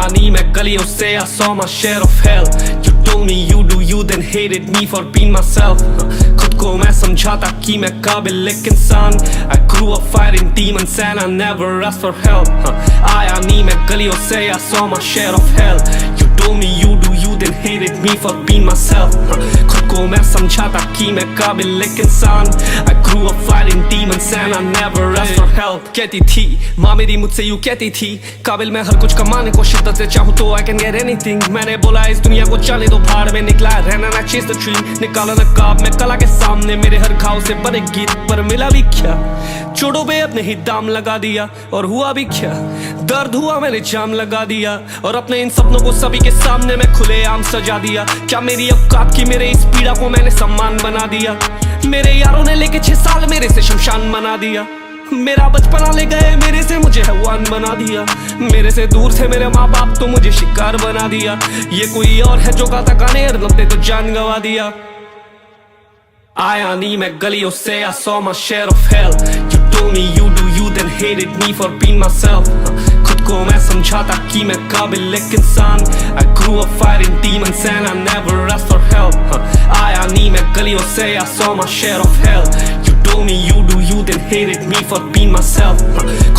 आया नहीं मैं गलियों से, I saw my share of hell. You told me you do you, then hated me for being myself. खुद को मैं समझाता कि मैं काबिल एक इंसान. I grew up fighting demons and I never asked for help. आया नहीं मैं गलियों से, I saw my share of hell. You told me you do you, then hated me for being myself. खुद को मैं समझाता कि मैं काबिल एक इंसान. I grew up fighting demons and I never asked for help. कहती थी माँ मेरी मुझसे यूँ कहती थी, काबिल मैं हर कुछ कमाने को शिद्दत से चाहूँ तो I can get anything. मैंने बोला इस दुनिया को चले तो भाड़ में, निकला रहना ना chase the dream. निकाला नकाब मैं कला के सामने, मेरे हर घाव से बने गीत पर मिला भी क्या. चोटों पे अपने ही दाम लगा दिया और हुआ भी क्या. दर्द हुआ मैंने जाम लगा दिया और अपने इन सपनों को सभी के सामने मैं खुलेआम सजा दिया. क्या मेरी औकात की मेरे इस पीड़ा को मैंने सम्मान बना दिया. मेरे यारों ने लेके 6 साल मेरे से शमशान बना दिया. मेरा बचपना ले गए मेरे से, मुझे हैवान बना दिया. मेरे से दूर थे मेरे माँ बाप तो मुझे शिकार बना दिया. ये कोई और है जो गाता गाने लगते तो जान गवा दिया. आया नहीं मैं गलियों से, I saw my share of hell. You told me you do you, then hated me for being myself. खुद को मैं समझाता कि मैं काबिल एक इंसान. I grew up fighting demons and I never asked for help. आया नहीं मैं गलियों से, I saw my share of hell. You told me you do you, then hated me for being myself.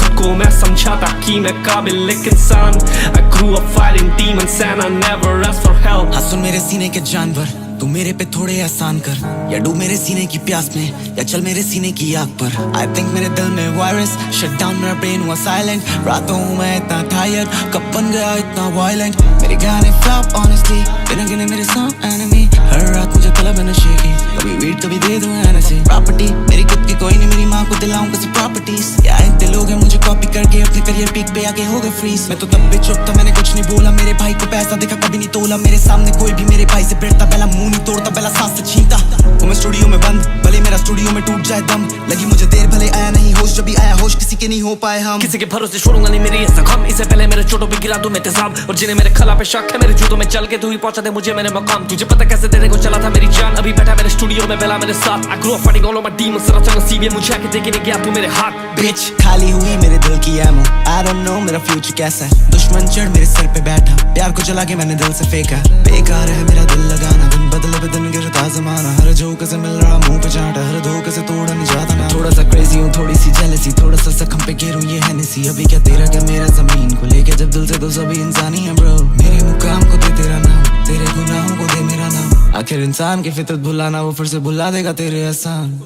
खुद को मैं समझाता कि मैं काबिल एक इंसान. I grew up fighting demons and I never asked for help. हाँ सुन मेरे सीने के जानवर, तू मेरे पे थोड़े एहसान कर, या डूब मेरे सीने की प्यास में, या चल मेरे सीने की आग पर. I think मेरे दिल में वायरस शट डाउन, मेरा ब्रेन हुआ साइलेंट. रातों मैं इतना टायर्ड, कब बन गया इतना वायलेंट. मेरे गाने फ्लॉप honestly, बिना गिने मेरे सब एनिमी. हर रात मुझे तलब है नशे की, कभी वीट कभी दे दूं एनर्जी. प्रॉपर्टी मेरी खुद की कोई नहीं, मेरी माँ को दिलाऊं कैसे प्रॉपर्टीज. या इतने लोग हैं मुझे कॉपी करके अपने करियर पीक पे आके हो गए फ्रीज. मैं तो तब भी चुप था, मैंने कुछ नहीं बोला. मेरे भाई को पैसा देखा कभी नहीं तोला. मेरे सामने कोई भी मेरे भाई से भिड़ता पहला मुंह नहीं तोड़ता, पहला सांस से छीनता. वो मैं स्टूडियो में बंद, भले मेरा स्टूडियो में टूट जाए दम. लगी मुझे देर भले आया नहीं होश, जब भी आया होश किसी के नहीं हो पाए हम. किसी के भरोसे छोड़ूंगा नहीं मेरी ये जख्म. इससे पहले मेरे चोटों पे गिरा दूं मैं तेजाब, और जिन्हें मेरे खला पे शक है मेरे जूतों में चल के तू ही पहुंचा दे मुझे मेरे मकाम. तुझे पता कैसे देने को चला था मेरी जान, अभी बैठा मेरे स्टूडियो में बेला मेरे साथ. I grew up fighting all of my demons, सरा चंगा सीबी मुझे आके देखे नहीं गया तू मेरे हाथ. Bitch खाली हुई मेरे दिल की एमो, I don't know मेरा फ्यूचर कैसा है. दुश्मन चढ़ मेरे सर पे बैठा, प्यार को जला के मैंने दिल से फेंका. बेकार है मेरा दिल लगाना, दिन बदले बदन गिरता जमाना. हर झोंके से मिल रहा मुंह पे चाटा, हर धोखे से तोड़ा नहीं जाता ना. थोड़ा सा क्रेजी हूँ, थोड़ी सी जेलसी, थोड़ा सा जख्म पे गिरूं ये हैनेसी. अभी क्या तेरा क्या मेरा, जमीन को लेके जब दिल से तो सभी इंसानी है ब्रो. मेरे मुकाम को दे तेरा नाम, तेरे गुनाहों को दे मेरा नाम. आखिर इंसान की फितरत भुलाना, वो फिर से भुला देगा तेरे एहसान.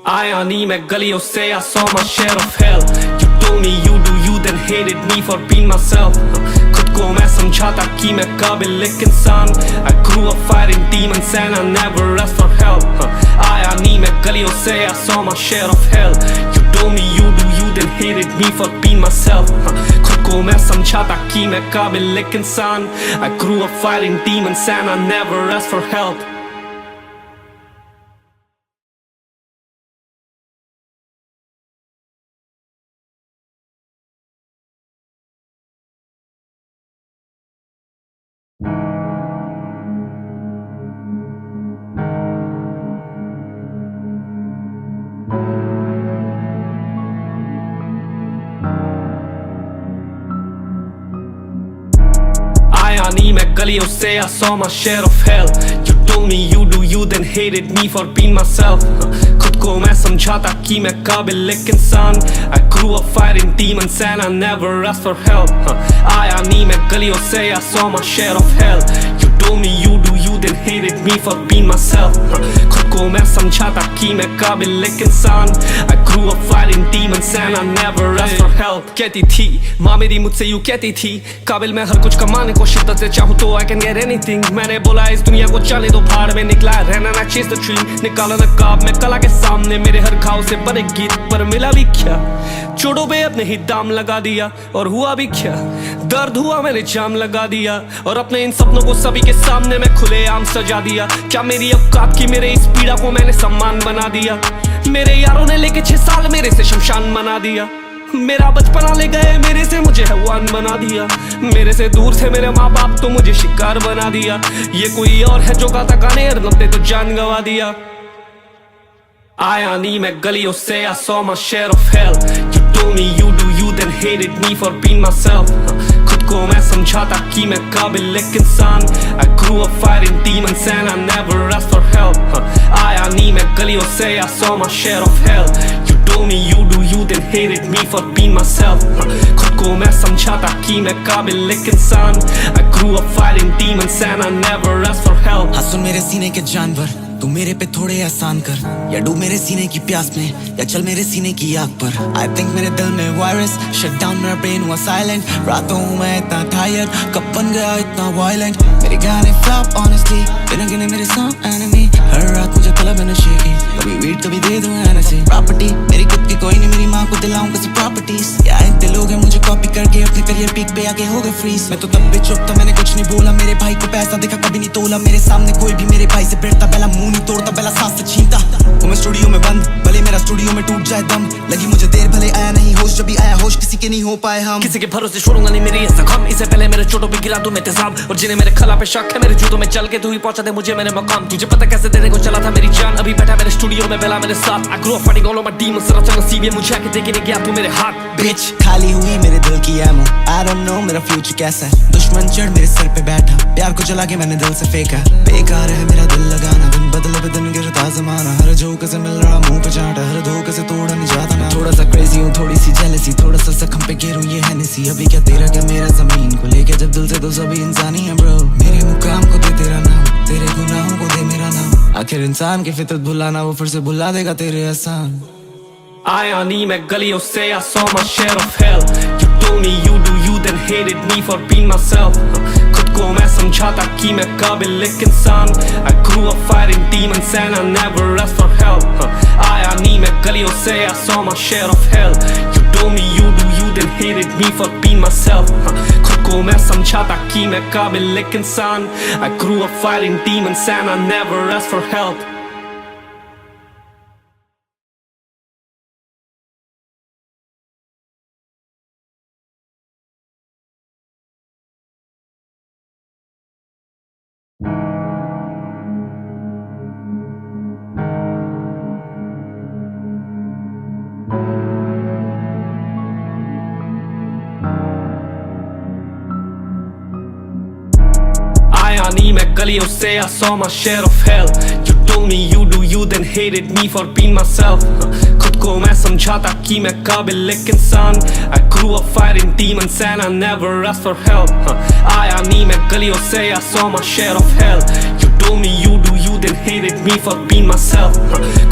आया नहीं मैं गलियों से, I saw my share of hell. You told me you do you, then hated me for being myself. खुद को मैं समझाता कि मैं काबिल एक इंसान. I grew up fighting demons and I never asked for help. आया नहीं मैं गलियों से, I saw my share of hell. You told me you do you, then hated me for being myself. खुद को मैं समझाता कि मैं काबिल एक इंसान. I grew up fighting demons and I never asked for help. आया नहीं मैं गलियों से, I saw my share of hell. You told me you do you, then hated me for being myself. खुद को मैं समझाता कि मैं काबिल एक इंसान. I grew up fighting demons and I never asked for help. आया नहीं मैं गलियों से, I saw my share of hell. You told me you do you, then hated me for being myself. खुद को मैं समझाता कि मैं काबिल एक इंसान. I grew up fighting demons and I never asked for help. कहती थी माँ मेरी मुझसे यूँ कहती थी, काबिल मैं हर कुछ कमाने को शिद्दत से चाहूँ तो I can get anything. मैंने बोला इस दुनिया को चले तो भाड़ में, निकला रहना ना chase the dream. निकाला नकाब मैं कला के सामने, मेरे हर घाव से बने गीत पर मिला भी क्या. चोटों पे अपने ही दाम लगा दिया और हुआ भी क्या. दर्द हुआ मैंने जाम लगा दिया और अपने इन सपनों को सभी के सामने मैं खुलेआम सजा दिया. क्या मेरी औकात की मेरे इस पीड़ा को मैंने सम्मान बना दिया. मेरे यारों ने लेके 6 साल मेरे से शमशान बना दिया. मेरा बचपना ले गए मेरे से, मुझे हैवान बना दिया. मेरे से दूर थे मेरे माँ बाप तो मुझे शिकार बना दिया. ये कोई और है जो गाता गाने लगते तो जान गवा दिया. आया नहीं मैं गलियों से, I saw my share of hell. You told me you do you, then hated me for being myself. खुद खुद को मैं समझाता कि मैं काबिल एक इंसान। I grew up fighting demons and I never asked for help। आया नहीं मैं गलियों से, I saw my share of hell। You told me you do you, then hated me for being myself। खुद को मैं समझाता कि मैं काबिल एक इंसान। I grew up fighting demons and I never asked for help। हाँ सुन मेरे सीने के जानवर, तू मेरे पे थोड़े एहसान कर, या डूब मेरे सीने की प्यास में, या चल मेरे सीने की आग पर। I think मेरे दिल में वायरस, शट डाउन मेरा ब्रेन हुआ साइलेंट। रातों मैं इतना टायर्ड, कब बन गया इतना वायलेंट। मेरे गाने फ्लॉप honestly, बिना गिने मेरे सब एनिमी। हर रात मुझे तलब है नशे की, कभी वीट कभी दे दूं एनर्जी। प्रॉपर्टी मेरी खुद की कोई नहीं, मेरी माँ को दिलाऊं किसी प्रॉपर्टीज। या इतने लोग हैं मुझे कॉपी करके अपने करियर पीक पे आके हो गए फ्रीज। मैं तो तब भी चुप था, मैंने कुछ नहीं बोला। मेरे भाई को पैसा देखा कभी नहीं तोला। मेरे सामने कोई भी मेरे भाई से भिड़ता, पहला मुंह नहीं तोड़ता, पहला सांस से छीनता। वो मैं स्टूडियो में बंद, भले मेरा स्टूडियो में टूट जाए दम। लगी मुझे देर भले आया नहीं होश, जब भी आया होश किसी के नहीं हो पाए हम। किसी के भरोसे छोड़ूंगा नहीं मेरी ये जख्म। इससे पहले मेरे चोटों पे गिरा दूं मैं तेजाब, और जिन्हें मेरे खला पे शक है मेरे जूतों में चल के तू ही पहुंचा दे मुझे मेरे मकाम। तुझे पता कैसे देने को चला था मेरी जान, अभी बैठा मेरे स्टूडियो में बेला मेरे साथ। I grew up fighting all of my demons, सरा चंगा सीबी मुझे आके देखे नहीं गया तू मेरे हाथ। बिच खाली हुई मेरे दिल की एमो, I don't know मेरा फ्यूचर कैसा है। दुश्मन चढ़ मेरे सर पे बैठा, प्यार को जला के मैंने दिल से फेंका। बेकार है मेरा दिल लगाना, दिन बदले पे दिन गिरता जमाना। हर झोंके से मिल रहा मुंह पे चाटा, हर धोखे से तोड़ा नहीं जाता ना। थोड़ा सा क्रेजी हूँ, थोड़ी सी जेलसी, थोड़ा सा जख्म पे गिरूं ये हैनेसी। अभी क्या तेरा क्या मेरा, जमीन को लेके जब दिल से तो सभी इंसानी है ब्रो। मेरे मुकाम को दे तेरा नाम, तेरे गुनाहों को दे मेरा नाम। आखिर इंसान की फितरत भुलाना, वो फिर से भुला देगा तेरे एहसान। आया नहीं मैं गलियों से, I saw my share of hell। You told me you do you, then hated me for being myself। खुद को मैं समझाता कि मैं काबिल एक इंसान। I grew up fighting demons and I never asked for help। आया नहीं मैं गलियों से, I saw my share of hell। You told me you do you, then hated me for being myself। खुद को मैं समझाता कि मैं काबिल एक इंसान। I grew up fighting demons and I never asked for help। आया नहीं मैं गलियों से, I saw my share of hell। You told me you do you, then hated me for being myself। खुद को मैं समझाता कि मैं काबिल एक इंसान। I grew up fighting demons and I never asked for help। आया नहीं मैं गलियों से, I saw my share of hell। You told me you do you, then hated me for being myself।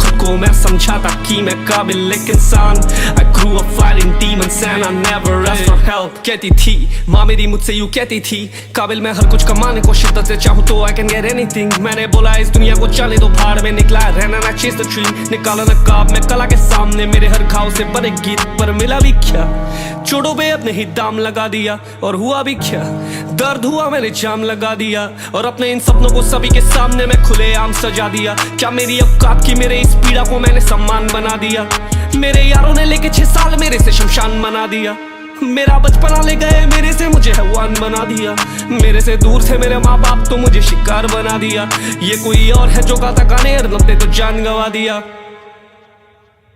खुद को मैं समझाता कि मैं काबिल एक इंसान। I grew up fighting demons and I never asked for help। कहती थी माँ मेरी मुझसे यूँ कहती थी, काबिल मैं हर कुछ कमाने को शिद्दत से चाहूँ तो I can get anything। मैंने बोला इस दुनिया को चले दो भाड़ में, निकला रहना ना chase the dream। निकाला नकाब मैं कला के सामने, मेरे हर घाव से बने गीत पर मिला भी क्या। चोटों पे अपने ही दाम लगा दिया, और हुआ भी क्या। दर्द हुआ मैंने जाम लगा दिया, और अपने इन सपनों को सभी के सामने मैं खुलेआम सजा दिया। क्या मेरी औकात की मेरे इस पीड़ा को मैंने सम्मान बना दिया। मेरे यारों ने लेके 6 साल मेरे से शमशान बना दिया। मेरा बचपना ले गए मेरे से, मुझे हैवान बना दिया। मेरे से दूर थे मेरे माँ बाप तो मुझे शिकार बना दिया। ये कोई और है जो गाता गाने लगते तो जान गवा दिया।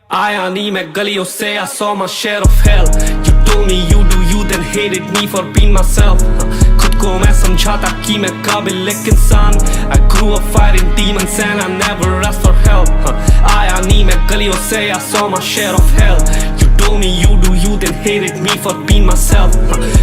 आया नहीं मैं गलियों से, I saw my share of hell। You told me you do you, then hated me for being myself। खुद को मैं समझाता कि मैं काबिल एक इंसान। I grew up fighting demons and I never asked for help। आया नहीं मैं गलियों से, I saw my share of hell। You told me you do you, then hated me for being myself।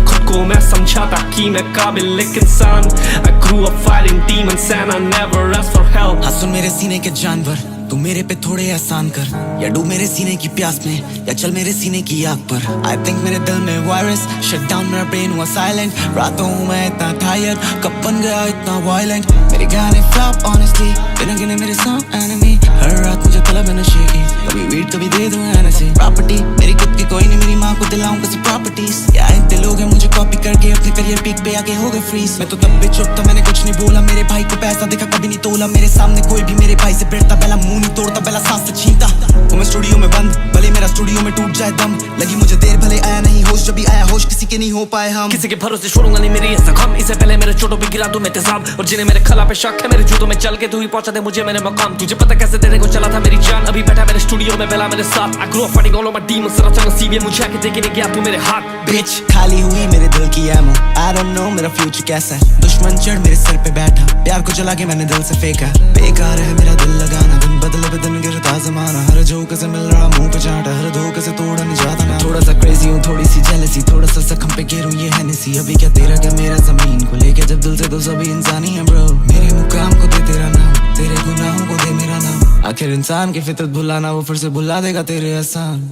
खुद को मैं समझाता कि मैं काबिल एक इंसान। I grew up fighting demons and I never asked for help। हाँ सुन मेरे सीने के जानवर, तू मेरे पे थोड़े एहसान कर, या डूब मेरे सीने की प्यास में, या चल मेरे सीने की आग पर। I think मेरे दिल में वायरस, शट डाउन मेरा ब्रेन हुआ साइलेंट। रातों मैं इतना टायर्ड, कब बन गया इतना वायलेंट। मेरे गाने फ्लॉप honestly, बिना गिने मेरे सब एनिमी। हर रात मुझे तलब है नशे की, कभी वीट कभी दे दूं एनर्जी। प्रॉपर्टी मेरी खुद की कोई नहीं, मेरी माँ को दिलाऊं किसी प्रॉपर्टीज। या इतने लोग हैं मुझे कॉपी करके अपने करियर पीक पे आके हो गए फ्रीज। मैं तो तब भी चुप था, मैंने कुछ नहीं बोला। मेरे भाई को पैसा देखा कभी नहीं तोला। मेरे सामने कोई भी मेरे भाई से भिड़ता, पहला मुंह नहीं तोड़ता, पहला सांस से छीनता। वो मैं स्टूडियो में बंद, भले मेरा स्टूडियो में टूट जाए दम। लगी मुझे देर भले आया नहीं होश, जब भी आया होश किसी के के नहीं हो पाए हम। किसी के भरोसे छोड़ूंगा नहीं मेरी ये जख्म, इससे पहले मेरे चोटों पे गिरा दूं मैं तेजाब, और जिन्हें मेरे खला पे शक है मेरे जूतों में चल के तू ही पहुंचा दे मुझे मेरे मकाम। तुझे पता कैसे देने को चला था मेरी जान, अभी बैठा मेरे स्टूडियो में बेला मेरे साथ। I grew up fighting all of my demons, sir अचानक नसीब ये मुझे आके देके नहीं गया तू मेरे हाथ। Bitch खाली हुई मेरे दिल की एमो, I don't know मेरा फ्यूचर कैसा है। दुश्मन चढ़ मेरे सर पे बैठा, प्यार को जला के मैंने दिल से फेंका। बेकार है मेरा दिल लगाना, दिन बदले बदन गिरता जमाना। हर झोंके से मिल रहा मुंह पे चाटा, हर धोखे से तोड़ा नहीं जाता मैं। थोड़ा सा क्रेजी हूँ, थोड़ी सी जेलसी, थोड़ा सा जख्म पे गिरूं ये हैनेसी। अभी क्या तेरा क्या मेरा जमीन को लेके जब दिल से तो सभी इंसानी है ब्रो। मेरे मुकाम को दे तेरा नाम, तेरे गुनाहों को दे मेरा नाम। आखिर इंसान की फितरत भुलाना वो फिर से भुला देगा तेरे एहसान।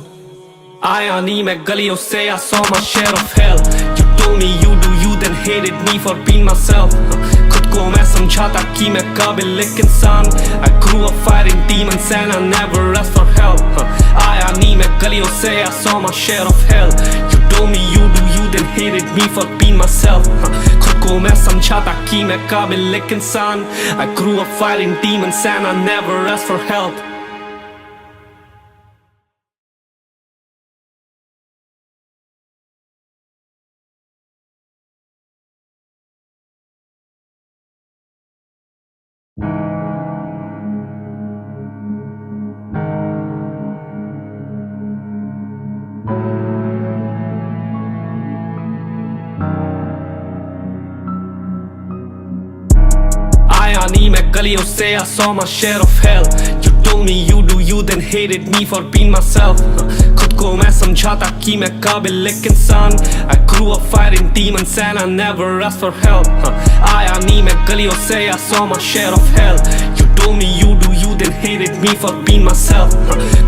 आया नहीं मैं गलियों से, I saw my share of hell. You told me you do you, then hated me for being myself. खुद को मैं समझाता कि मैं काबिल एक इंसान। I grew up fighting demons and I never asked for help. आया नहीं मैं गलियों से, I saw my share of hell. You told me you do you, then hated me for being myself. खुद को मैं समझाता कि मैं काबिल एक इंसान। I grew up fighting demons and I never asked for help. आया नहीं मैं गलियों से, I saw my share of hell. You told me you do you, then hated me for being myself. खुद को मैं समझाता कि मैं काबिल एक इंसान। I grew up fighting demons and I never asked for help. आया नहीं मैं गलियों से, I saw my share of hell. You told me you do you, then hated me for being myself.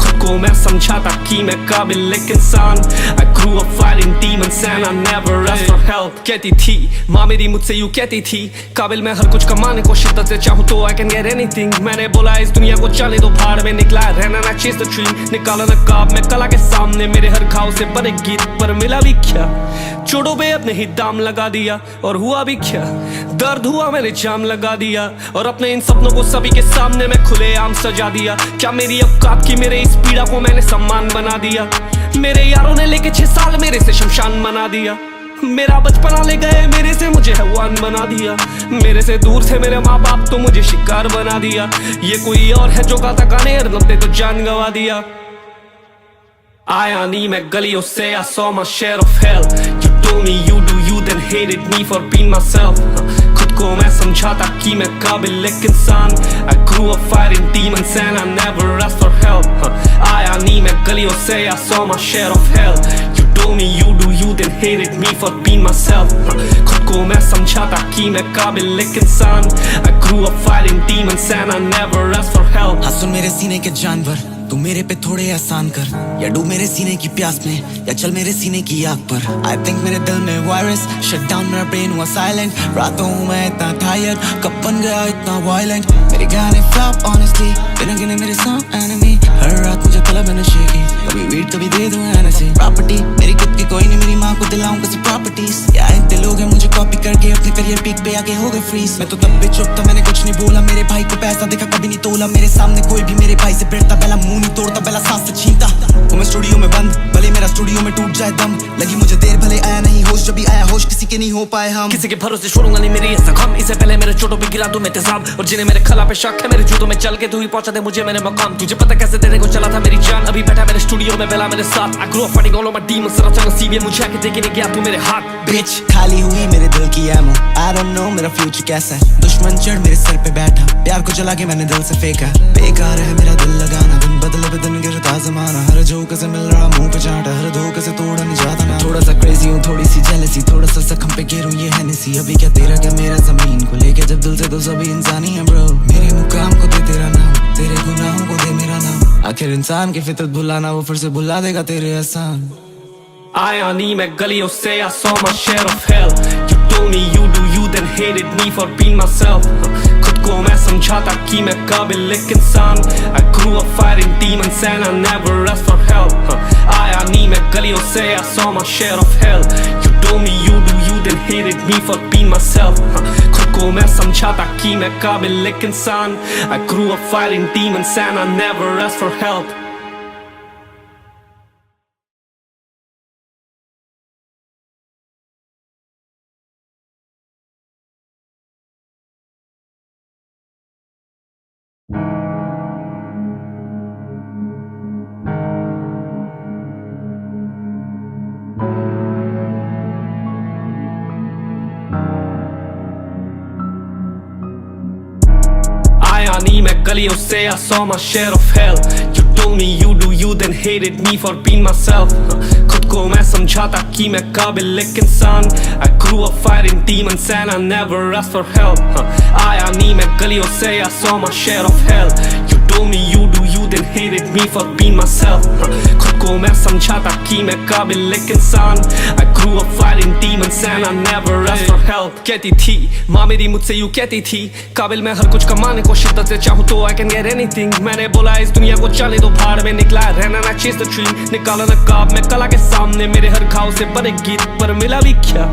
खुद को मैं समझाता कि मैं काबिल एक इंसान। I grew up fighting demons and I never asked for help. कहती थी माँ मेरी मुझसे यूँ कहती थी, काबिल मैं हर कुछ कमाने को शिद्दत से चाहूँ तो I can get anything. मैंने बोला इस दुनिया को चले दो भाड़ में, निकला रहना ना chase the dream. निकाला नकाब मैं कला के सामने, मेरे हर घाव से बने गीत पर मिला भी क्या। चोटों पे अपने ही दाम लगा दिया और हुआ भी क्या। दर्द हुआ मैंने जाम लगा दिया और अपने इन सपनों को सभी के सामने मैं खुलेआम सजा दिया। क्या मेरी औकात की मेरे इस पीड़ा को मैंने सम्मान बना दिया। मेरे यारों ने लेके 6 साल मेरे से शमशान बना दिया। मेरा बचपना ले गए मेरे से, मुझे हैवान बना दिया। मेरे से दूर थे मेरे माँ बाप तो मुझे शिकार बना दिया। ये कोई और है जो गाता गाने लगते तो जान गवा दिया। आया नहीं मैं गलियों से, I saw my share of hell. You told me you do you, then hated me for being myself. खुद को मैं समझाता कि मैं काबिल एक इंसान। I grew up fighting demons and I never asked for help. आया नहीं मैं गलियों से, I saw my share of hell. You told me you do you, then hated me for being myself. खुद को मैं समझाता कि मैं काबिल एक इंसान। I grew up fighting demons and I never asked for help. हाँ सुन मेरे सीने के जानवर, तू मेरे पे थोड़े एहसान कर, या डूब मेरे सीने की प्यास में, या चल मेरे सीने की आग पर। I think मेरे दिल में वायरस, शट डाउन मेरा ब्रेन हुआ साइलेंट। रातों हूँ मैं इतना टायर्ड, कब बन गया इतना वायलेंट। मेरे गाने फ्लॉप ऑनेस्टली, बिना गिने मेरे सॉन्ग एनिमी। हर रात मुझे तलब है नशे की, कभी वीट कभी दे दूँ एनर्जी। प्रॉपर्टी मेरी खुद की कोई नहीं, मेरी माँ को दिलाऊं किसी प्रॉपर्टीज। या इतने लोग हैं मुझे कॉपी करके अपने करियर पीक पे आके हो गए फ्रीज। मैं तो तब भी चुप था, मैंने कुछ नहीं बोला। मेरे भाई को पैसा देखा कभी नहीं तोला। मेरे सामने कोई भी मेरे भाई से भिड़ता, पहला मुंह नहीं तोड़ता, पहला सांस से छीनता। वो मैं स्टूडियो में बंद, भले मेरा स्टूडियो में टूट जाए दम। लगी मुझे देर भले आया नहीं होश, जब भी आया होश किसी के नहीं हो पाए हम। किसी के भरोसे छोड़ूंगा नहीं मेरी ये जख्म, इससे पहले मेरे चोटों पे गिरा दूं मैं तेजाब, और जिन्हें मेरे खला पे शक है मेरे जूतों में चल के तू ही पहुंचा दे मुझे मेरे मकाम। तुझे पता कैसे देने को चला था मेरी जान, अभी बैठा मेरे स्टूडियो में बेला मेरे साथ। I grew up fighting all of my demons, sir अचानक नसीब ये मुझे आके देके नहीं गया तू मेरे हाथ। Bitch खाली हुई मेरे दिल की एमो, I don't know मेरा फ्यूचर कैसा है। दुश्मन चढ़ मेरे सर पे बैठा, प्यार को जला के मैंने दिल से फेंका। बेकार है मेरा दिल लगाना, दिन बदले बदन गिरता जमाना। हर झोंके से मिल रहा मुंह पे चाटा, हर धोखे से तोड़ा नहीं जाता मैं। थोड़ा सा क्रेजी हूँ, थोड़ी सी जेलसी, थोड़ा सा जख्म पे गिरूं ये हैनेसी। अभी क्या तेरा क्या मेरा जमीन को लेके जब दिल से तो सभी इंसानी है ब्रो। मेरे मुकाम को दे तेरा नाम, तेरे गुनाहों को दे मेरा नाम। आखिर इंसान की फितरत भुलाना वो फिर से भुला देगा तेरे एहसान। आया नहीं मैं गलियों से, I saw my share of hell. You told me you do you, then hated me for being myself. खुद को मैं समझाता कि मैं काबिल एक इंसान। I grew up fighting demons and I never asked for help. आया नहीं मैं गलियों से, I saw my share of hell. You told me you do you, then hated me for being myself. खुद को मैं समझाता कि मैं काबिल एक इंसान। I grew up fighting demons and I never asked for help. आया नहीं मैं गलियों से, I saw my share of hell. You told me you do you, then hated me for being myself. खुद को मैं समझाता कि मैं काबिल एक इंसान. I grew up fighting demons and I never asked for help. आया नहीं मैं गलियों से, I saw my share of hell. You told me you do you, then hated me for being myself. खुद को मैं समझाता कि मैं काबिल एक इंसान. I grew up fighting demons and I never asked for help. कहती थी माँ मेरी मुझसे यूँ कहती थी, काबिल मैं हर कुछ कमाने को शिद्दत से चाहूँ तो I can get anything. मैंने बोला इस दुनिया को चले तो भाड़ में, निकला रहना ना chase the dream. निकाला नकाब मैं कला के सामने, मेरे हर घाव से बने गीत पर मिला भी क्या.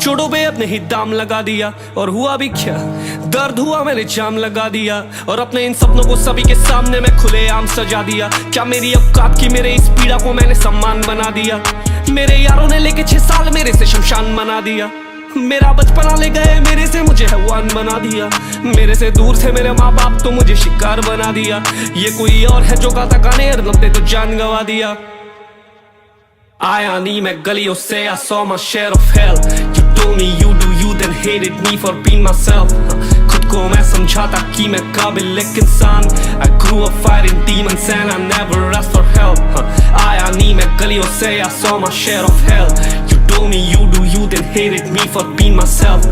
चोटों पे अपने ही दाम लगा दिया और हुआ भी क्या. दर्द हुआ मैंने जाम लगा दिया और अपने इन सपनों को सभी के सामने मैं खुलेआम सजा दिया. क्या मेरी औकात की मेरे इस पीड़ा को मैंने सम्मान बना दिया. मेरे यारों ने लेके 6 साल मेरे से शमशान बना दिया. मेरा बचपना ले गए मेरे से, मुझे हैवान बना दिया. मेरे से दूर थे मेरे माँ बाप तो मुझे शिकार बना दिया. ये कोई और है जो गाता गाने लगते तो जान गवा दिया. आया नहीं मैं गलियों से, I saw my share of hell. You told me you do you, then hated me for being myself. खुद को मैं समझाता कि मैं काबिल एक इंसान. I grew up fighting demons and I never asked for help. आया नहीं मैं गलियों से, I saw my share of hell. You told me you do you, then hated me for being myself.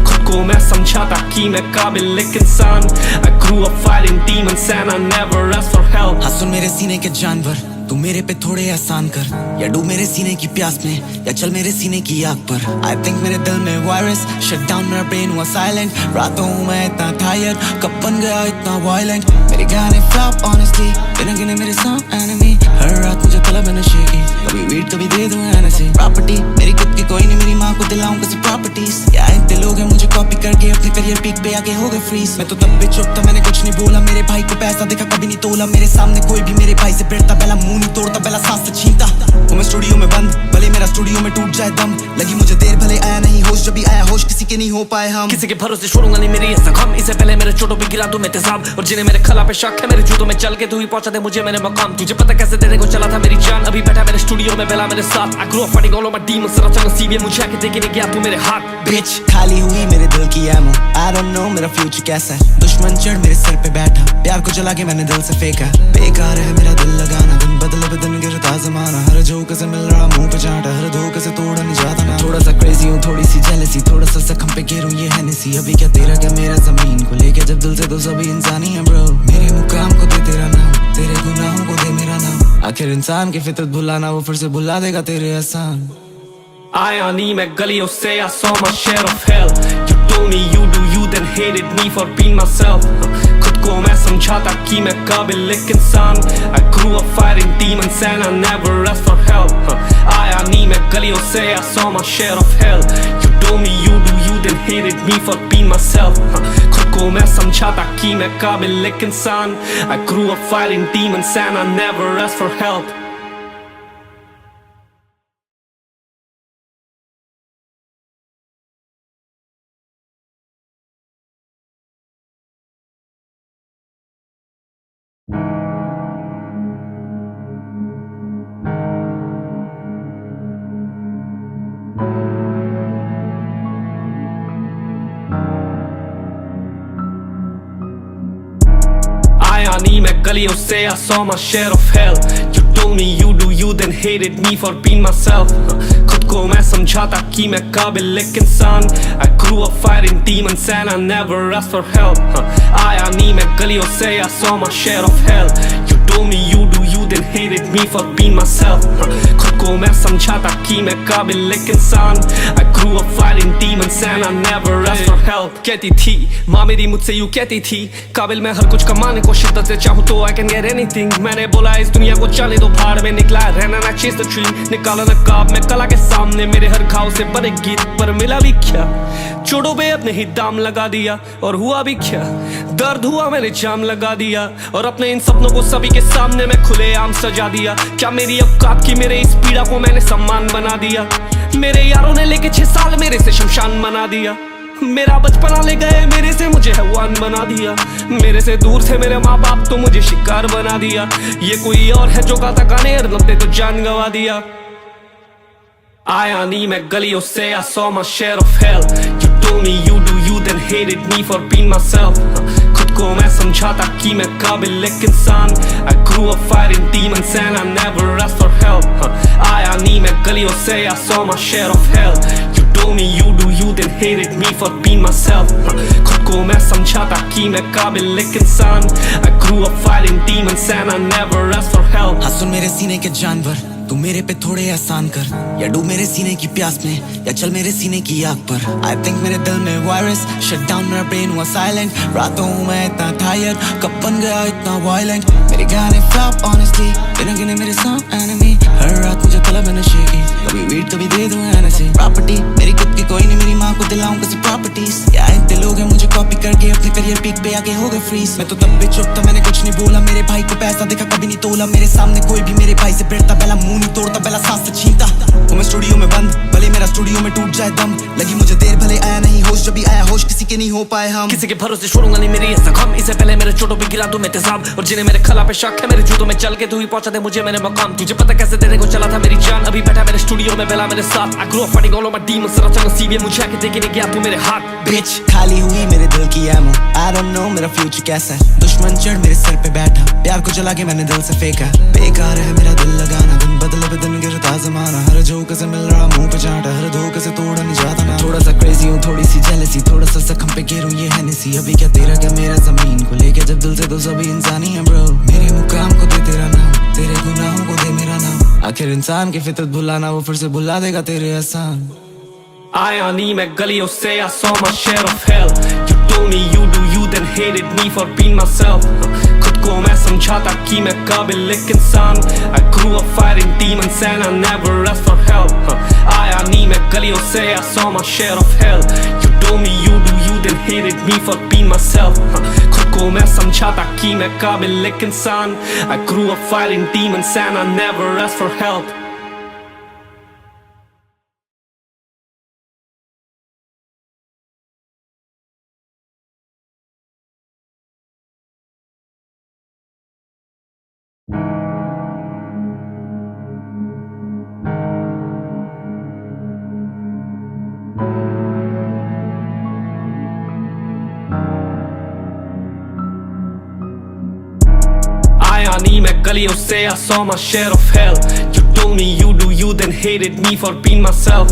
खुद को मैं समझाता कि मैं काबिल एक इंसान. I grew up fighting demons and I never asked for help. हाँ सुन मेरे सीने के जानवर, तू मेरे पे थोड़े एहसान कर, या डूब मेरे सीने की प्यास में, या चल मेरे सीने की आग पर. I think मेरे दिल में वायरस, शट डाउन मेरा ब्रेन हुआ साइलेंट. रातों मैं इतना टायर्ड, कब बन गया इतना वायलेंट. मेरे गाने फ्लॉप ऑनेस्टली, बिना गिने मेरे सॉन्ग एनिमी. हर रात मुझे तलब है नशे की, कभी वीट कभी दे दूं एनर्जी. प्रॉपर्टी मेरी खुद की कोई नहीं, मेरी माँ को दिलाऊं किसी प्रॉपर्टीज. या इतने लोग हैं मुझे कॉपी करके अपने करियर पीक पे आके हो गए फ्रीज. मैं तो तब भी चुप था, मैंने कुछ नहीं बोला. मेरे भाई को पैसा देखा कभी नहीं तोला. मेरे सामने कोई भी मेरे भाई से भिड़ता, पहला मुंह नहीं तोड़ता, पहला सांस से छीनता. वो मैं स्टूडियो में बंद, भले मेरा स्टूडियो में टूट जाए दम. लगी मुझे देर भले आया नहीं होश, जब भी आया होश किसी के नहीं हो पाए हम. किसी के भरोसे छोड़ूंगा नहीं मेरी ये जख्म. इससे पहले मेरे चोटों पे गिरा दूं मैं तेजाब, और जिन्हें मेरे खला पे शक है मेरे जूतों में चल के तू ही पहुंचा दे मुझे मेरे मकाम. तुझे पता कैसे देने को चला था मेरी जान, अभी बैठा मेरे स्टूडियो में बेला मेरे साथ. I grew up fighting all of my demons, सरा चंगा सीबी मुझे आके देखे नहीं गया तू मेरे हाथ. Bitch खाली हुई मेरे दिल की एमो. I don't know मेरा फ्यूचर कैसा है. दुश्मन चढ़ मेरे सर पे बैठा, प्यार को जला के मैंने दिल से फेंका. बेकार है मेरा दिल लगाना, दिन बदले बदन गिरता जमाना. हर झोंके से मिल रहा मुंह पे चाटा, हर धोखे से तोड़ा नहीं जाता ना. थोड़ा सा क्रेजी हूँ, थोड़ी सी जेलसी, थोड़ा सा जख्म पे गिरूं ये हैनेसी. अभी क्या तेरा क्या मेरा, जमीन को लेके जब दिल से तो सभी इंसानी है ब्रो. मेरे मुकाम को दे तेरा नाम, तेरे गुनाहों को दे मेरा नाम. आखिर इंसान की फितरत भुलाना, वो फिर से भुला देगा तेरे एहसान. आया नहीं मैं गलियों से, I saw my share of hell. You told me you do you, then hated me for being myself. खुद को मैं समझाता कि मैं काबिल एक इंसान. I grew up fighting demons and I never asked for help. आया नहीं मैं गलियों से, I saw my share of hell. You told me you do you, then hated me for being myself. खुद को मैं समझाता कि मैं काबिल एक इंसान. I grew up fighting demons and I never asked for help. आया नहीं मैं गलियों से, I saw my share of hell. You told me you do you, then hated me for being myself. खुद को मैं समझाता कि मैं काबिल एक इंसान. I grew up fighting demons and I never asked for help. आया नहीं मैं गलियों से, I saw my share of hell. You told me you do you, then hated me for being myself. खुद को मैं समझाता कि मैं काबिल एक इंसान. I grew up fighting demons and I never asked for help. कहती थी माँ मेरी मुझसे यूँ कहती थी, काबिल मैं हर कुछ कमाने को शिद्दत से चाहूँ तो I can get anything. मैंने बोला इस दुनिया को चले तो भाड़ में, निकला रहना ना chase the dream. निकाला नकाब मैं कला के सामने, मेरे हर घाव से बने गीत पर मिला भी क्या. चोटों पे अपने ही दाम लगा दिया और हुआ भी क्या. दर्द हुआ मैंने जाम लगा दिया और अपने इन सपनों को सभी के सामने मैं खुलेआम सजा दिया. क्या मेरी औकात की मेरे इस पीड़ा को मैंने सम्मान बना दिया. मेरे यारों ने लेके 6 साल मेरे से शमशान बना दिया. मेरा बचपना ले गए मेरे से, मुझे हैवान बना दिया। मेरे से दूर थे मेरे माँ बाप तो मुझे शिकार बना दिया। ये कोई और है जो गाता गाने लगते तो जान गवा दिया। आया नहीं मैं गलियों से, I saw my share of hell. You told me you do you, then hated me for being myself. खुद को मैं समझाता कि मैं काबिल एक इंसान। I grew up fighting demons and I never asked for help. आया नहीं मैं गलियों से, I saw my share of hell. You told me you do you, then hated me for being myself. खुद को मैं समझाता कि मैं काबिल एक इंसान। I grew up fighting demons and I never asked for help. हाँ सुन मेरे सीने के जानवर, तू मेरे पे थोड़े एहसान कर, या डूब मेरे सीने की प्यास में, या चल मेरे सीने की आग पर। I think मेरे दिल में वायरस, शट डाउन मेरा ब्रेन हुआ साइलेंट। रातों हूँ मैं इतना टायर्ड, कब बन गया इतना वायलेंट। मेरे गाने फ्लॉप ऑनेस्टली, बिना गिने मेरे सॉन्ग एनिमी। हर रात मुझे तलब है नशे की, कभी वीट कभी दे दूँ एनर्जी। प्रॉपर्टी मेरी खुद की कोई नहीं, मेरी माँ को दिलाऊं किसी प्रॉपर्टीज। या इतने लोग हैं मुझे कॉपी करके अपने करियर पीक पे आके हो गए फ्रीज। मैं तो तब भी चुप था, मैंने कुछ नहीं बोला। मेरे भाई को पैसा देखा कभी नहीं तोला। मेरे सामने कोई भी मेरे भाई से भिड़ता, पहला मुंह नहीं तोड़ता, पहला सांस से छीनता। वो मैं स्टूडियो में बंद, भले मेरा स्टूडियो में टूट जाए दम। लगी मुझे देर भले आया नहीं होश, जब भी आया होश किसी के नहीं हो पाए हम। किसी के भरोसे छोड़ूंगा नहीं मेरी ये जख्म। इससे पहले मेरे चोटों पे गिरा दूं मैं तेजाब, और जिन्हें मेरे खला पे शक है मेरे जूतों में चल के तू ही पहुंचा दे मुझे मेरे मकाम। तुझे पता कैसे देने को चला था मेरी जान, अभी बैठा मेरे स्टूडियो में बेला मेरे साथ। I grew up fighting all of my demons, सरा चंगा सीबी मुझे आके देखे नहीं गया तू मेरे हाथ। बिच खाली हुई मेरे दिल की एमो, I don't know मेरा फ्यूचर कैसा है। दुश्मन चढ़ मेरे सर पे बैठा, प्यार को जला के मैंने दिल से फेंका। बेकार है मेरा दिल लगाना, दिन बदले पे दिन गिरता जमाना। हर झोंके से मिल रहा मुंह पे चाटा, हर धोखे से तोड़ा नहीं जाता मैं। थोड़ा सा क्रेजी हूँ, थोड़ी सी जेलसी, थोड़ा सा जख्म पे गिरूं ये हैनेसी। अभी क्या तेरा क्या मेरा, जमीन को लेके जब दिल से तो सभी इंसानी है ब्रो। मेरे मुकाम को दे तेरा नाम, तेरे गुनाहों को दे मेरा नाम। आखिर इंसान की फितरत भुलाना, वो फिर से भुला देगा तेरे एहसान। आया नहीं मैं गलियों से, I saw my share of hell. You told me you do you, then hated me for being myself. खुद को मैं समझाता कि मैं काबिल एक इंसान। I grew up fighting demons and I never asked for help. आया नहीं मैं गलियों से, I saw my share of hell. You told me you do you, then hated me for being myself. खुद को मैं समझाता कि मैं काबिल एक इंसान। I grew up fighting demons and I never asked for help. आया नहीं मैं गलियों से, I saw my share of hell. You told me you do you, then hated me for being myself.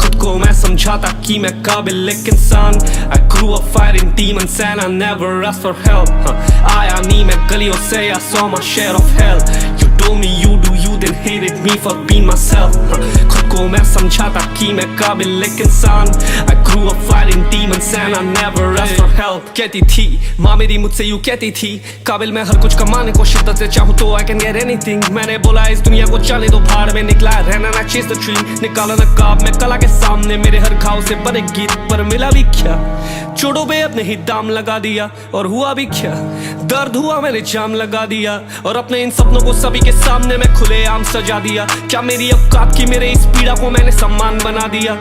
खुद को मैं समझाता कि मैं काबिल एक इंसान। I grew up fighting demons and I never asked for help. आया नहीं मैं गलियों से, I saw my share of hell. You told me you do you, then hated me for being myself. खुद को मैं समझाता कि मैं काबिल एक इंसान। I grew up fighting demons and I never asked for help. कहती थी माँ मेरी मुझसे यूँ कहती थी, काबिल मैं हर कुछ कमाने को शिद्दत से चाहूँ तो I can get anything. मैंने बोला इस दुनिया को चले दो भाड़ में, निकला रहना ना chase the dream. निकाला नकाब मैं कला के सामने, मेरे हर घाव से बने गीत पर मिला भी क्या। चोटों पे अपने ही दाम लगा दिया, और हुआ भी क्या। दर्द हुआ मैंने जाम लगा दिया, और अपने इन सपनों को सभी के सामने मैं खुलेआम सजा दिया। क्या मेरी औकात की मेरे इस पीड़ा को मैंने सम्मान बना दिया।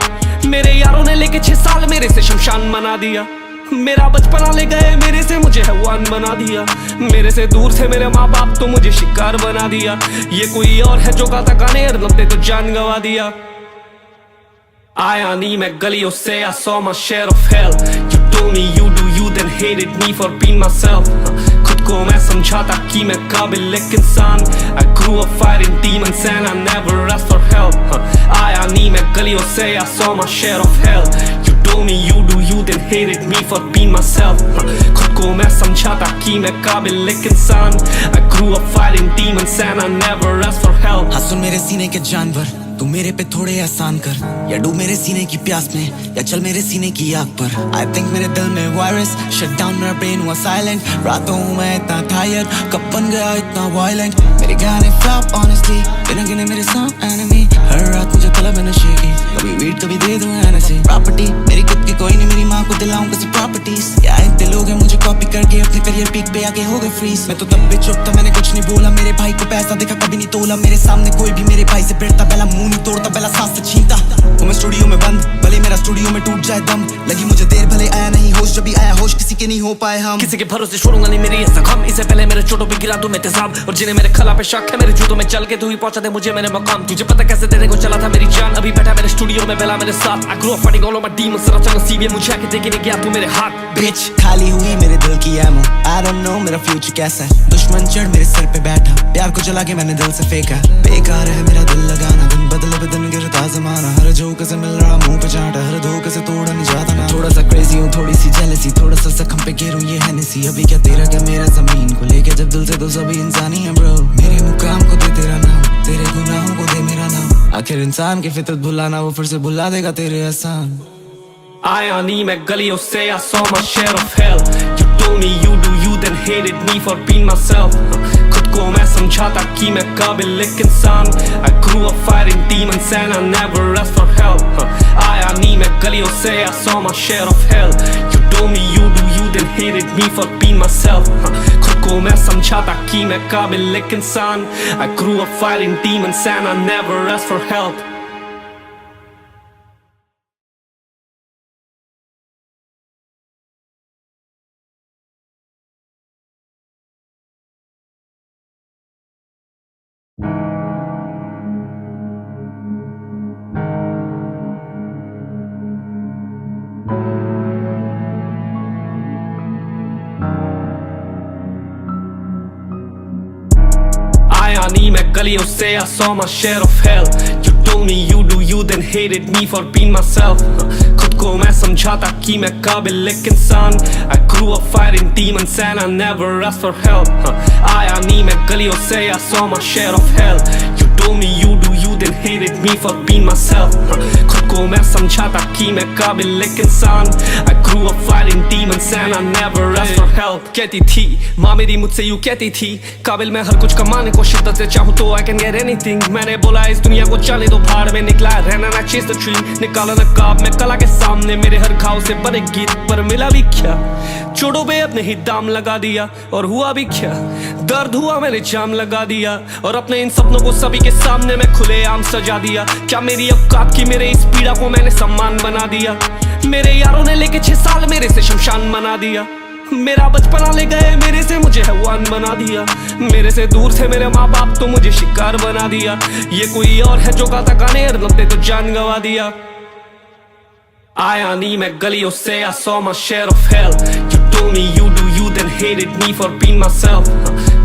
मेरे यारों ने लेके 6 साल मेरे से शमशान बना दिया। मेरा बचपना ले गए मेरे से, मुझे हैवान बना दिया। मेरे से दूर थे मेरे माँ बाप तो मुझे शिकार बना दिया। ये कोई और है जो गाता गाने लगते तो जान गवा दिया। आया नहीं मैं गलियों से, I saw my share of hell. You told me you do you, then hated me for being myself. खुद को मैं समझाता कि मैं काबिल एक इंसान। I grew up fighting demons and I never asked for help. आया नहीं मैं गलियों से, I saw my share of hell. You told me you do you, then hated me for being myself. खुद को मैं समझाता कि मैं काबिल एक इंसान। I grew up fighting demons and I never asked for help. हाँ सुन मेरे सीने के जानवर, तू मेरे पे थोड़े एहसान कर, या डूब मेरे सीने की प्यास में, या चल मेरे सीने की आग पर। I think मेरे दिल में वायरस, शट डाउन मेरा ब्रेन हुआ साइलेंट। रातों हूँ मैं इतना टायर्ड, कब बन गया इतना वायलेंट। मेरे गाने फ्लॉप ऑनेस्टली, बिना गिने मेरे सॉन्ग एनिमी। हर रात मुझे तलब है नशे की, कभी वीट कभी दे दूँ एनर्जी। प्रॉपर्टी मेरी खुद की कोई नहीं, मेरी माँ को दिलाऊं किसी प्रॉपर्टीज। या इतने लोग हैं मुझे कॉपी करके अपने करियर पीक पे आके हो गए फ्रीज। मैं तो तब भी चुप था, मैंने कुछ नहीं बोला। मेरे भाई को पैसा देखा कभी नहीं तोला। मेरे सामने कोई भी मेरे भाई से भिड़ता, पहला मुंह नहीं तोड़ता, पहला सांस से छीनता। वो मैं स्टूडियो में बंद, भले मेरा स्टूडियो में टूट जाए दम, लगी मुझे देर भले आया नहीं होश, जब भी आया होश किसी के नहीं हो पाए हम। किसी के भरोसे छोड़ूंगा नहीं मेरी ये जख्म, इससे पहले मेरे चोटों पे गिरा दूं मैं तेजाब, और जिन्हें मेरे खला पे शक है मेरे जूतों में चल के तू ही पहुंचा दे मुझे मेरे मकाम। तुझे पता कैसे देने को चला था मेरी जान, अभी बैठा मेरे स्टूडियो में बेला मेरे साथ। I grew up fighting all of my demons, सरा चंगा सीबी मुझे आके देखे नहीं गया तू मेरे हाथ। बिच खाली हुई मेरे दिल की एमो, I don't know मेरा फ्यूचर कैसा है, दुश्मन चढ़ मेरे सर पे बैठा, प्यार को जला के मैंने दिल से फेंका। बेकार है मेरा दिल लगाना, दिन बदले बदन गिरता जमाना, हर झोंके से मिल रहा मुंह पे चाटा, हर धोखे से तोड़ा नहीं जाता ना। थोड़ा सा क्रेजी हूँ, थोड़ी सी जेलसी, थोड़ा सा जख्म पे गिरूं ये हैनेसी, अभी क्या तेरा क्या मेरा, जमीन को लेके जब दिल से तो सभी इंसानी है ब्रो। मेरे मुकाम को दे तेरा नाम, तेरे गुनाहों को दे मेरा नाम, आखिर इंसान की फितरत भुलाना वो फिर से भुला देगा तेरे एहसान। आया नहीं मैं गलियों से, I saw my share of hell. You told me you do you, then hated me for being myself. खुद को मैं समझाता कि मैं काबिल एक इंसान। I grew up fighting demons and I never asked for help. आया नहीं मैं गलियों से, I saw my share of hell. You told me you do you, then hated me for being myself. खुद को मैं समझाता कि मैं काबिल एक इंसान। I grew up fighting demons and I never asked for help. आया नहीं मैं गलियों से, I saw my share of hell. You told me you do you, then hated me for being myself. खुद को मैं समझाता कि मैं काबिल एक इंसान। I grew up fighting demons and I never asked for help. आया नहीं मैं गलियों से, I saw my share of hell. You told me you do you, then hated me for being myself. खुद को मैं समझाता कि मैं काबिल एक इंसान। I grew up fighting demons and I never asked for help. कहती थी माँ मेरी मुझसे यूँ कहती थी, काबिल मैं हर कुछ कमाने को शिद्दत से चाहूँ तो I can get anything. मैंने बोला इस दुनिया को चले दो भाड़ में, निकला रहना ना chase the dream, निकाला नकाब मैं कला के सामने, मेरे हर घाव से बने गीत पर मिला भी क्या, चोटों पे अपने ही दाम लगा दिया और हुआ भी क्या, दर्द हुआ मैंने जाम लगा दिया, और अपने इन सपनों को सभी के सामने मैं खुलेआम सजा दिया। क्या मेरी औकात की मेरे इस पीड़ा को मैंने सम्मान बना दिया, मेरे यारों ने लेके 6 साल मेरे से शमशान बना दिया, मेरा बचपना ले गए मेरे से मुझे हैवान बना दिया, मेरे से दूर थे मेरे माँ बाप तो मुझे शिकार बना दिया, ये कोई और है जो गाता गाने लगते तो जान गवा दिया। आया नहीं मैं गलियों से, I saw my share of hell. You told me you do you, then hated me for being myself.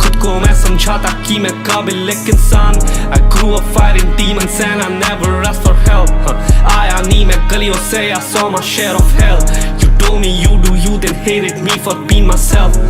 खुद को मैं समझाता कि मैं काबिल एक इंसान। I grew up fighting demons and I never asked for help. आया नहीं मैं गलियों से, I saw my share of hell. You told me you do you, then hated me for being myself.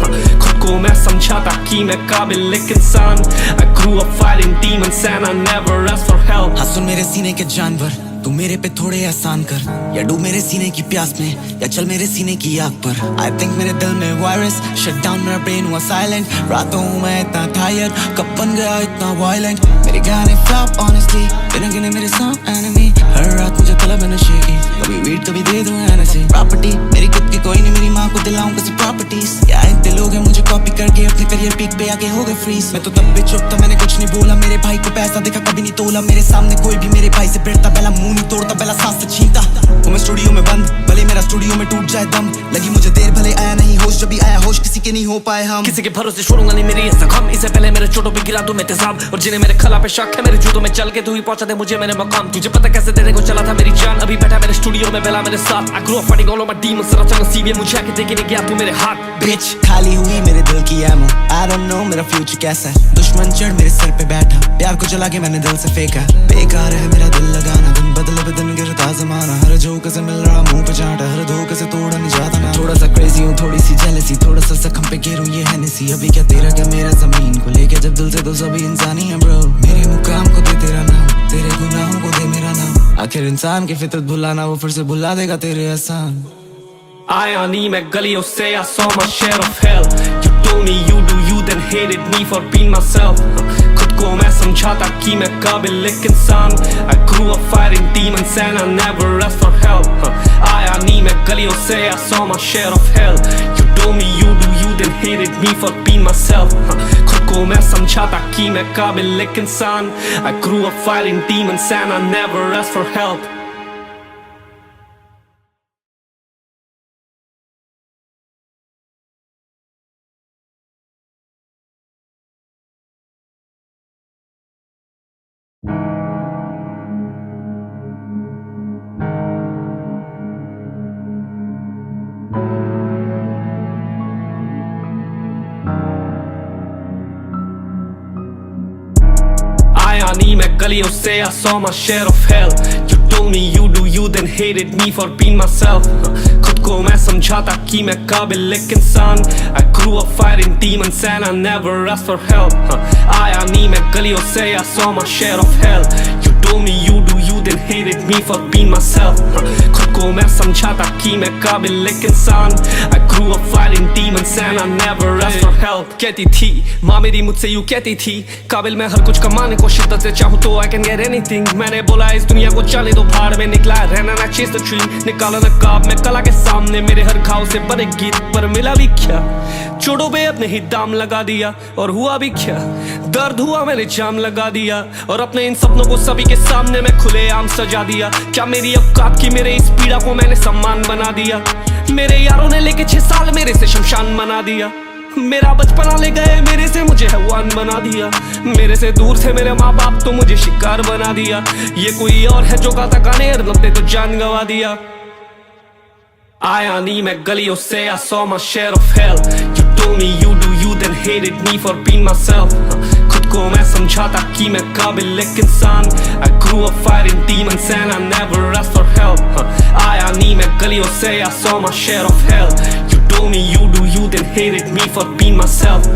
खुद को मैं समझाता कि मैं काबिल एक इंसान। I grew up fighting demons and I never asked for help. हाँ सुन मेरे सीने के जानवर, तू मेरे पे थोड़े एहसान कर, या डूब मेरे सीने की प्यास में, या चल मेरे सीने की आग पर। I think मेरे दिल में वायरस, शट डाउन मेरा ब्रेन हुआ साइलेंट, रातों हूँ मैं इतना टायर्ड, कब बन गया इतना वायलेंट, मेरे गाने फ्लॉप ऑनेस्टली, बिना गिने मेरे सॉन्ग एनिमी, हर रात मुझे तलब है नशे की, कभी वीट कभी दे दूँ एनर्जी। प्रॉपर्टी मेरी खुद की कोई नहीं, मेरी माँ को दिलाऊं किसी प्रॉपर्टीज, या इतने लोग हैं मुझे कॉपी करके अपने करियर पीक पे आके हो गए फ्रीज। मैं तो तब भी चुप था, मैंने कुछ नहीं बोला, मेरे भाई को पैसा देखा कभी नहीं तोला, मेरे सामने कोई भी मेरे भाई से भिड़ता पहला मुंह नहीं तोड़ता, पहला सांस से छीनता। वो मैं स्टूडियो में बंद, भले मेरा स्टूडियो में टूट जाए दम, लगी मुझे देर भले आया नहीं होश, जब भी आया होश किसी के नहीं हो पाए हम। किसी के भरोसे छोड़ूंगा नहीं मेरी ये जख्म, इससे पहले मेरे चोटों पे गिरा दूं मैं तेजाब, और जिन्हें मेरे खला पे शक है मेरे जूतों में चल के तू ही पहुंचा दे मुझे मेरे मकाम। तुझे पता कैसे देने को चला था मेरी जान, अभी बैठा मेरे स्टूडियो में बेला मेरे साथ। I grew up fighting all of my demons, सरा चंगा सीबी मुझे आके देखे नहीं गया तू मेरे हाथ। बिच खाली हुई मेरे दिल की एमो, I don't know मेरा फ्यूचर कैसा है, दुश्मन चढ़ मेरे सर पे बैठा, प्यार को जला के मैंने दिल से फेंका। बेकार है मेरा दिल लगाना, दिन बदले बदन गिरता जमाना, हर झोंके से मिल रहा मुंह पे चाटा, हर धोखे से तोड़ा नहीं जाता ना। थोड़ा सा क्रेजी हूँ, थोड़ी सी जेलसी, थोड़ा सा जख्म पे गिरूं ये हैनेसी, अभी क्या तेरा क्या मेरा, जमीन को लेके जब दिल से तो सभी इंसानी है ब्रो। मेरे मुकाम को दे तेरा नाम, तेरे गुनाहों को दे मेरा नाम, आखिर इंसान की फितरत भुलाना वो फिर से भुला देगा तेरे एहसान। आया नहीं मैं गलियों से, I saw my share of hell. You told me you do you, then hated me for being myself. खुद को मैं समझाता कि मैं काबिल एक इंसान। I grew up fighting demons and I never asked for help. आया नहीं मैं गलियों से, I saw my share of hell. You told me you do you, then hated me for being myself. खुद को मैं समझाता कि मैं काबिल एक इंसान। I grew up fighting demons and I never asked for help. गलियों से I saw my share of hell. You told me you do you, then hated me for being myself. खुद को मैं समझाता कि मैं काबिल एक इंसान. I grew up fighting demons and I never asked for help. आया नहीं मैं गलियों से I saw my share of hell. You told me you do you, then hated me for being myself. खुद को मैं समझाता कि मैं काबिल एक इंसान. I grew up fighting demons and I never asked for help. कहती थी माँ मेरी मुझसे यूँ कहती थी, काबिल मैं हर कुछ कमाने को शिद्दत से चाहूँ तो I can get anything. मैंने बोला इस दुनिया को चले दो भाड़ में, निकला रहना ना chase the dream. निकाला नकाब मैं कला के सामने, मेरे हर घाव से बने गीत पर मिला भी क्या. चोटों पे अपने ही दाम लगा दिया और हुआ भी क्या. दर्द हुआ मैंने जाम लगा दिया और अपने इन सपनों को सभी के सामने मैं खुलेआम सजा दिया. क्या मेरी औकात की मेरे इस पीड़ा को मैंने सम्मान बना दिया. मेरे यारों ने लेके 6 साल मेरे से शमशान बना दिया. मेरा बचपना ले गए मेरे से, मुझे हैवान बना दिया. मेरे से दूर थे मेरे माँ बाप तो मुझे शिकार बना दिया. ये कोई और है जो गाता गाने लगते तो जान गवा दिया. आया नहीं मैं गलियों से I saw my share of hell. You told me you do you, then hated me for being myself. खुद को मैं समझाता कि मैं काबिल एक इंसान. I grew up fighting demons and I never asked for help. आया नहीं मैं गलियों से I saw my share of hell. You told me you do you, then hated me for being myself.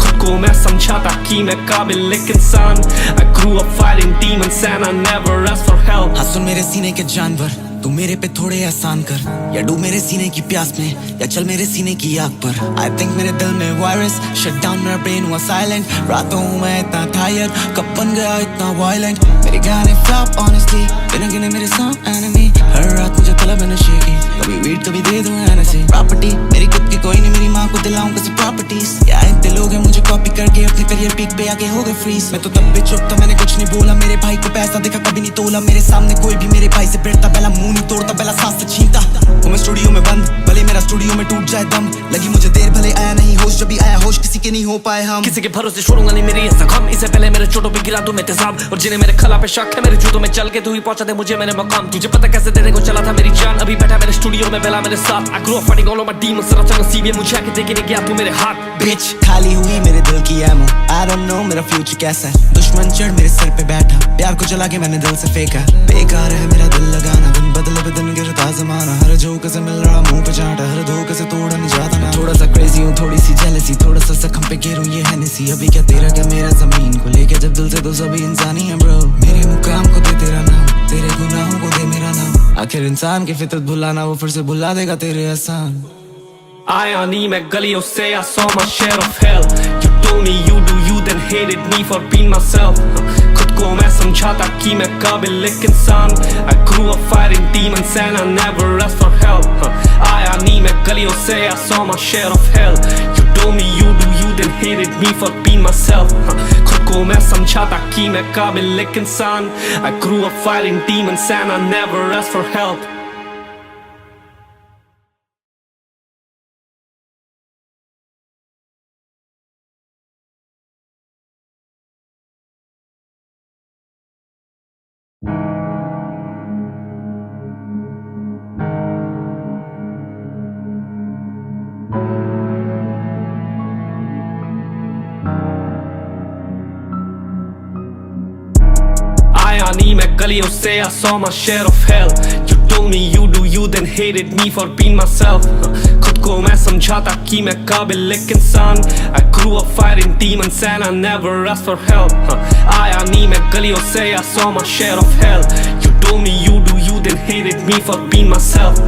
खुद को मैं समझाता कि मैं काबिल एक इंसान. I grew up fighting demons and I never asked for help. हाँ सुन मेरे सीने के जानवर, तू मेरे पे थोड़े एहसान कर, या डूब मेरे सीने की प्यास में, या चल मेरे सीने की आग पर. I think मेरे दिल में वायरस शट डाउन, मेरा ब्रेन हुआ साइलेंट. रातों हूँ मैं इतना टायर्ड, कब बन गया इतना वायलेंट. मेरे गाने फ्लॉप ऑनेस्टली, बिना गिने मेरे सॉन्ग एनिमी. हर रात मुझे तलब है नशे की, कभी वीट कभी दे दूँ एनर्जी. प्रॉपर्टी मेरी खुद की कोई नहीं, मेरी माँ को दिलाऊं कैसे प्रॉपर्टीज. या इतने लोग हैं मुझे कॉपी करके अपने करियर पीक पे आके हो गए फ्रीज. मैं तो तब भी चुप था, मैंने कुछ नहीं बोला. मेरे भाई को पैसा देखा कभी नहीं तोला. मेरे सामने कोई भी मेरे भाई से भिड़ता, पहला मुंह नहीं तोड़ता, पहला सांस से छीनता. वो मैं स्टूडियो में बंद, भले मेरा स्टूडियो में टूट जाए दम. लगी मुझे देर भले आया नहीं होश, जब भी आया होश किसी के नहीं हो पाए हम. किसी के भरोसे छोड़ूंगा नहीं मेरी ये जख्म. इससे पहले मेरे चोटों पे गिरा दूं मैं तेजाब, और जिन्हें मेरे खला पे शक है मेरे जूतों में चल के तू ही पहुंचा दे मुझे मेरे मकाम. तुझे पता कैसे देने को चला था मेरी जान, अभी बैठा मेरे स्टूडियो में बेला मेरे साथ. I grew up fighting all of my demons, सरा चंगा सीबी मुझे आके देखे नहीं गया तू मेरे हाथ. Bitch खाली हुई मेरे दिल की एमो. I don't know मेरा फ्यूचर कैसा है. दुश्मन चढ़ मेरे सर पे बैठा, प्यार को जला के मैंने दिल से फेंका. बेकार है मेरा दिल लगाना, दिन बदले बदन गिरता जमाना. हर झोंके से मिल रहा मुंह पे चाटा, हर धोखे से तोड़ा नहीं जाता ना. थोड़ा सा क्रेजी हूँ, थोड़ी सी जेलसी, थोड़ा सा जख्म पे गिरूं ये हैनेसी. अभी क्या तेरा क्या मेरा, जमीन को लेके जब दिल से तो सभी इंसानी है ब्रो. मेरे मुकाम को दे तेरा नाम, तेरे गुनाहों को दे मेरा नाम. आखिर इंसान की फितरत भुलाना, वो फिर से भुला देगा तेरे एहसान. आया नहीं मैं गलियों से I saw my share of hell. You told me you do you, then hated me for being myself. खुद को मैं समझाता कि मैं काबिल एक इंसान. I grew up fighting demons and I never asked for help. आया नहीं मैं गलियों से I saw my share of hell. You told me you do you, then hated me for being myself. खुद को मैं समझाता कि मैं काबिल एक इंसान. I grew up fighting demons and I never asked for help. आया नहीं मैं गलियों से I saw my share of hell. You told me you do you, then hated me for being myself. खुद को मैं समझाता कि मैं काबिल एक इंसान. I grew up fighting demons and I never asked for help. आया नहीं मैं गलियों से I saw my share of hell. You told me you do you, then hated me for being myself.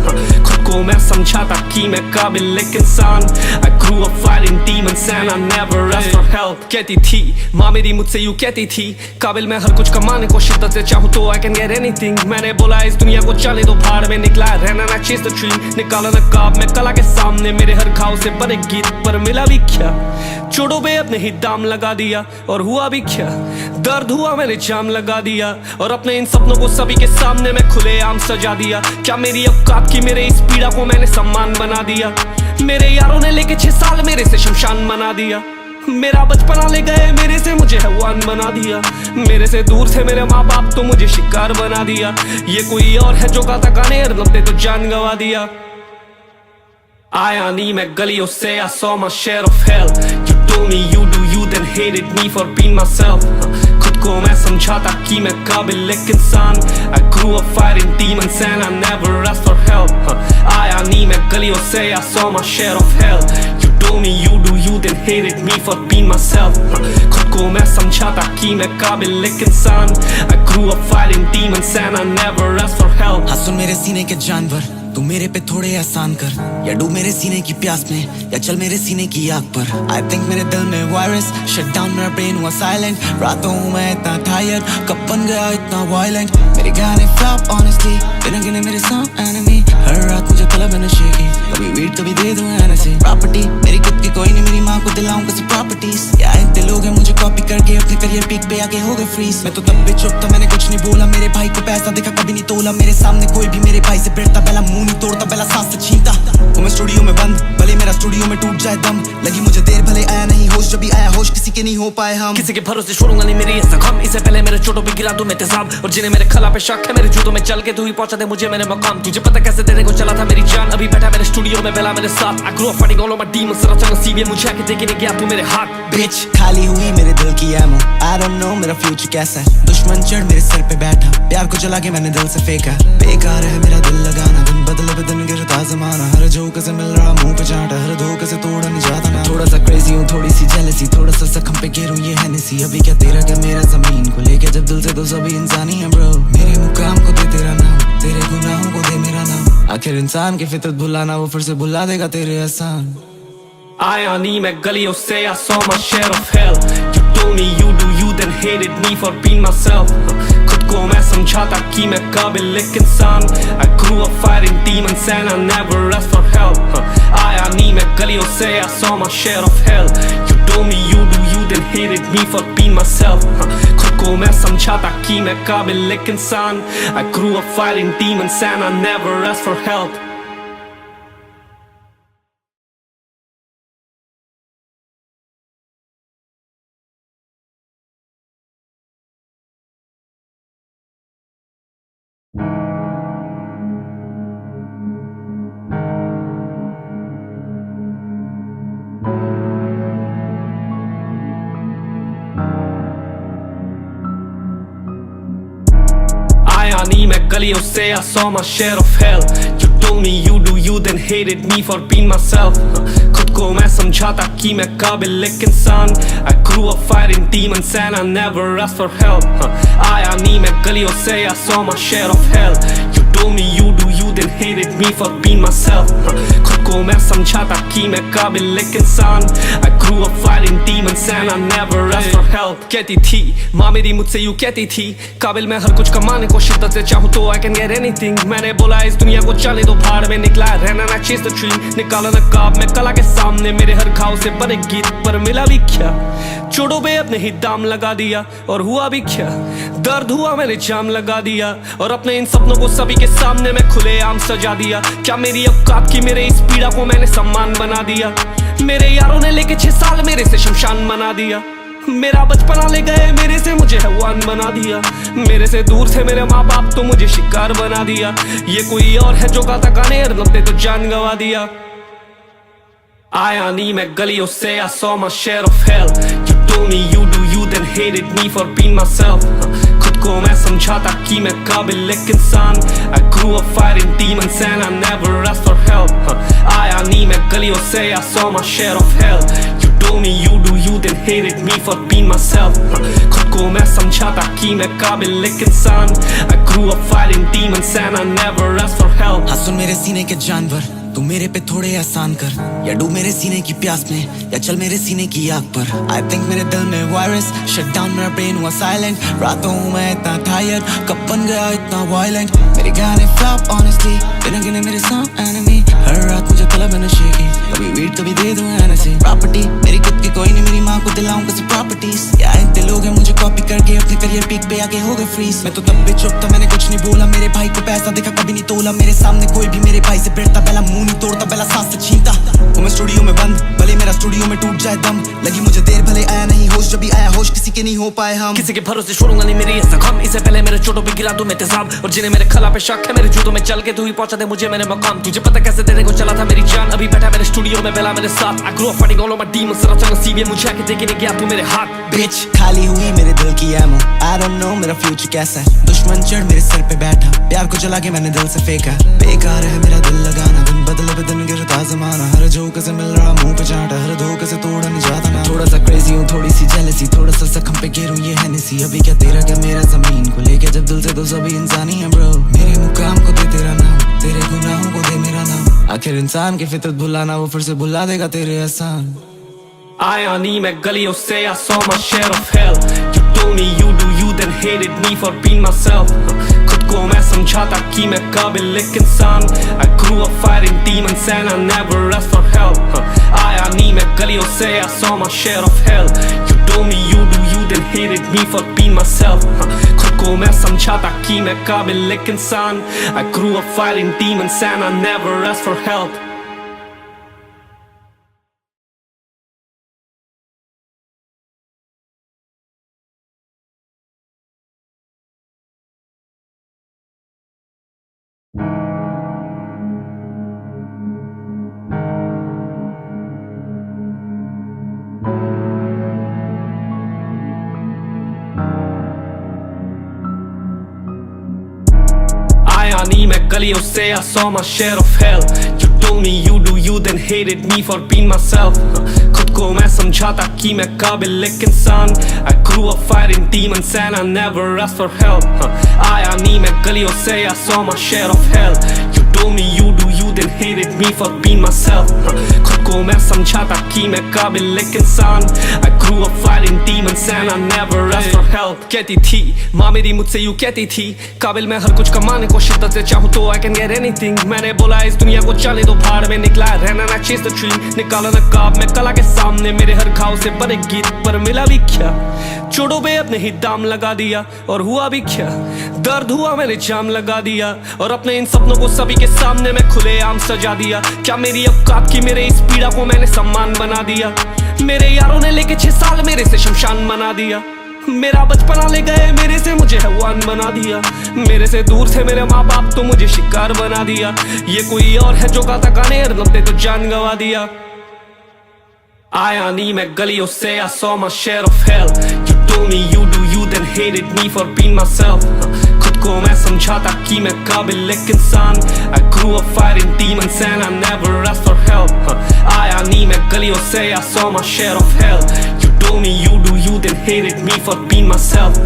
खुद को मैं समझाता कि मैं काबिल एक इंसान. I grew up fighting demons and I never asked for help. कहती थी माँ मेरी मुझसे यूँ कहती थी, काबिल मैं हर कुछ कमाने को शिद्दत से चाहूँ तो I can get anything. मैंने बोला इस दुनिया को चले दो भाड़ में, निकला रहना ना chase the dream. निकाला नकाब मैं कला के सामने, मेरे हर घाव से बने गीत पर मिला भी क्या. चोटों पे अपने ही दाम लगा दिया और हुआ भी क्या. दर्द हुआ मैंने जाम लगा दिया और अपने इन सपनों को सभी के सामने मैं खुलेआम सजा दिया. क्या मेरी औकात की मेरे इस पीड़ा को मैंने सम्मान बना दिया. मेरे यारों ने लेके 6 साल मेरे से शमशान बना दिया. मेरा बचपना ले गए मेरे से, मुझे हैवान बना दिया. मेरे से दूर थे मेरे माँ बाप तो मुझे शिकार बना दिया. ये कोई और है जो गाता गाने लगते तो जान गवा दिया. आया नहीं मैं गलियों से I saw my share of hell. You told me you do you, then hated me for being myself. खुद खुद को मैं समझाता कि मैं काबिल एक इंसान I grew up fighting demons and I never asked for help आया नहीं मैं गलियों से I saw my share of hell You told me you do you then hated me for being myself खुद को मैं समझाता कि मैं काबिल एक इंसान I grew up fighting demons and I never asked for help हाँ सुन मेरे सीने के जानवर तू मेरे पे थोड़े एहसान कर या डूब मेरे सीने की प्यास में या चल मेरे सीने की आग पर I think मेरे दिल में वायरस शट डाउन मेरा ब्रेन हुआ साइलेंट रातों मैं इतना टायर्ड कब बन गया इतना वायलेंट मेरे गाने फ्लॉप ऑनेस्टली बिना गिने मेरे सब एनिमी हर रात मुझे तलब है नशे की कभी वीट कभी दे दूं एनर्जी प्रॉपर्टी मेरी खुद की कोई नहीं मेरी माँ को दिलाऊं किसी प्रॉपर्टीज या इतने लोग हैं मुझे कॉपी करके अपने करियर पीक पे आके हो गए फ्रीज मैं तो तब भी चुप था मैंने कुछ नहीं बोला मेरे भाई को पैसा देखा कभी नहीं तोला मेरे सामने कोई भी मेरे भाई से भिड़ता पहला मुंह नहीं तोड़ता पहला सांस से छीनता वो मैं स्टूडियो में बंद भले मेरा स्टूडियो में टूट जाए दम लगी मुझे देर भले आया नहीं होश जब भी आया होश किसी के नहीं हो पाए हम किसी के भरोसे छोड़ूंगा नहीं मेरी ये जख्म इससे पहले मेरे चोटों पे गिरा दूं मैं तेजाब और जिन्हें मेरे खला पे शक है मेरे जूतों में चल के तू ही पहुंचा दे मुझे मेरे मकाम तुझे पता कैसे देने को चला था मेरी जान अभी बैठा मेरे स्टूडियो में बेला मेरे साथ I grew up fighting all of my demons रचा नसीब ये मुझे आके देखे नहीं गया तू मेरे हाथ bitch खाली हुई मेरे दिल की एमो I don't know मेरा फ्यूचर कैसा है दुश्मन चढ़ मेरे सर पे बैठा प्यार को जला के मैंने दिल से फेंका बेकार है मेरा दिल लगाना दिन बदले बदन गिरता जमाना हर झोंके से मिल रहा मुंह पे चांटा हर धोखे से तोड़ा नहीं जाता ना थोड़ा सा क्रेजी हूँ थोड़ी सी जेलसी थोड़ा सा जख्म पे गिरूं ये हैनेसी अभी क्या तेरा क्या मेरा जमीन को लेके जब दिल से तो सभी इंसानी है ब्रो मेरे मुकाम को दे तेरा नाम तेरे गुनाहों को दे मेरा नाम आखिर इंसान की फितरत भुलाना वो फिर से भुला देगा तेरे एहसान आया नहीं मैं गलियों से I saw my share of hell You told me you do you then hated me for being myself खुद को मैं समझाता कि मैं काबिल एक इंसान I grew up fighting demons and I never asked for help आया नहीं मैं गलियों से I saw my share of hell You told me you do you then hated me for being myself खुद को मैं समझाता कि मैं काबिल एक इंसान I grew up fighting demons and I never asked for help आया नहीं मैं गलियों से I saw my share of hell You told me you do you then hated me for being myself खुद को मैं समझाता कि मैं काबिल एक इंसान I grew up fighting demons and I never asked for help आया नहीं मैं गलियों से I saw my share of hell You told me you do you then hated me for being myself खुद को मैं समझाता कि मैं काबिल एक इंसान I grew up fighting demons and I never asked for help कहती थी माँ मेरी मुझसे यूँ कहती थी काबिल मैं हर कुछ कमाने को शिद्दत से चाहूँ तो I can get anything मैंने बोला इस दुनिया को चले दो भाड़ में निकला रहना ना chase the dream निकाला नकाब मैं कला के सामने मेरे हर घाव से बने गीत पर मिला भी क्या चोटों पे अपने ही दाम लगा दिया और हुआ भी क्या दर्द हुआ मैंने जाम लगा दिया और अपने इन सपनों को सभी के सामने मैं खुलेआम सजा दिया क्या मेरी औकात की मेरे इस पीड़ा को मैंने सम्मान बना दिया मेरे यारों ने लेके 6 साल मेरे से शमशान बना दिया मेरा बचपना ले गए मेरे से मुझे हैवान बना दिया मेरे से दूर थे मेरे माँ बाप तो मुझे शिकार बना दिया ये कोई और है जो गाता गाने लगते तो जान गवा दिया आया नहीं मैं गलियों से I saw my share of hell You told me you do you then hated me for being myself खुद को मैं समझाता कि मैं काबिल एक इंसान I grew up fighting demons and I never asked for help आया नहीं मैं गलियों से I saw my share of hell You told me you do you then hated me for being myself खुद को मैं समझाता कि मैं काबिल एक इंसान I grew up fighting demons and I never asked for help हाँ सुन मेरे सीने के जानवर तू मेरे पे थोड़े एहसान कर या डूब मेरे सीने की प्यास में या चल मेरे सीने की आग पर I think मेरे दिल में वायरस शट डाउन मेरा ब्रेन हुआ साइलेंट रातों मैं इतना टायर्ड कब बन गया इतना वायलेंट मेरे गाने फ्लॉप ऑनेस्टली बिना गिने मेरे सब एनिमी हर रात मुझे तलब है नशे की कभी वीट कभी दे दूं एनर्जी प्रॉपर्टी मेरी खुद की कोई नहीं मेरी माँ को दिलाऊं किसी प्रॉपर्टीज या इतने लोग हैं मुझे कॉपी करके अपने करियर पीक पे आके हो गए फ्रीज मैं तो तब भी चुप था मैंने कुछ नहीं बोला मेरे भाई को पैसा देखा कभी नहीं तोला मेरे सामने कोई भी मेरे भाई से भिड़ता पहला मुंह नहीं तोड़ता पहला सांस से छीनता हूँ मैं स्टूडियो में बंद, भले मेरा स्टूडियो में टूट जाए दम। लगी मुझे देर भले आया नहीं होश, जब भी आया होश किसी के नहीं हो पाए हम। किसी के भरोसे छोड़ूंगा नहीं मेरी ये जख्म, इससे पहले मेरे चोटों पे गिरा दूं मैं तेजाब। और जिन्हें मेरे खला पे शक है मेरे जूतों में चल के तू ही पहुंचा दे मुझे मेरे मकाम। तुझे पता कैसे देने को चला था मेरी जान, अभी बैठा मेरे स्टूडियो में बेला मेरे साथ। I grew up fighting all of my demons, sir अचानक नसीब ये मुझे आके देके नहीं गया तू मेरे हाथ। बिच खाली हुई मेरे दिल की एमो, I don't know मेरा फ्यूचर कैसा है। दुश्मन चढ़ मेरे सर पे बैठा, प्यार को जला के मैंने दिल से फेंका। बेकार है मेरा दिल लगाना, दिन बदले पे दिन गिरता जमाना। हर झोंके से मिल रहा मुंह पे चाटा, हर धोखे से तोड़ा नहीं जाता ना। थोड़ा सा क्रेजी हूँ, थोड़ी सी जेलसी, थोड़ा सा जख्म पे गिरूं ये हैनेसी। अभी क्या तेरा क्या मेरा, जमीन को लेके जब दिल से तो सभी इंसानी है ब्रो। मेरे मुकाम को दे तेरा नाम, तेरे गुनाहों को दे मेरा नाम। आखिर इंसान की फितरत भुलाना, वो फिर से भुला देगा तेरे एहसान। आया नहीं मैं गलियों से, I saw my share of hell. You told me you do you, then hated me for being myself. खुद को मैं समझाता कि मैं काबिल एक इंसान। I grew up fighting demons and I never asked for help. आया नहीं मैं गलियों से, I saw my share of hell. You told me you do you, then hated me for being myself. खुद को मैं समझाता कि मैं काबिल एक इंसान। I grew up fighting demons and I never asked for help. आया नहीं मैं गलियों से, I saw my share of hell. You told me you do you, then hated me for being myself. खुद को मैं समझाता कि मैं काबिल एक इंसान। I grew up fighting demons and I never asked for help. आया नहीं मैं गलियों से, I saw my share of hell. You told me you do you, then hated me for being myself. खुद को मैं समझाता कि मैं काबिल एक इंसान। I grew up fighting demons and I never asked for help. कहती थी माँ मेरी मुझसे यूँ कहती थी, काबिल मैं हर कुछ कमाने को शिद्दत से चाहूँ तो I can get anything. मैंने बोला इस दुनिया को चले दो भाड़ में, निकला रहना ना chase the dream. निकाला नकाब मैं कला के सामने, मेरे हर घाव से बने गीत पर मिला भी क्या। चोटों पे अपने ही दाम लगा दिया और हुआ भी क्या। दर्द हुआ मैंने जाम लगा दिया और अपने इन सपनों को सभी के सामने मैं खुलेआम सजा दिया। क्या मेरी औकात की मेरे इस पीड़ा को मैंने सम्मान बना दिया। मेरे यारों ने लेके 6 साल मेरे से शमशान बना दिया। मेरा बचपना ले गए मेरे से, मुझे हैवान बना दिया। मेरे से दूर थे मेरे माँ बाप तो मुझे शिकार बना दिया। ये कोई और है जो गाता गाने लगते तो जान गवा दिया। आया नहीं मैं गलियों से, I saw my share of hell. You told me you do you, then hated me for being myself. खुद को मैं समझाता कि मैं काबिल एक इंसान। I grew up fighting demons and I never asked for help. आया नहीं मैं गलियों से, I saw my share of hell. You told me you do you, then hated me for being myself.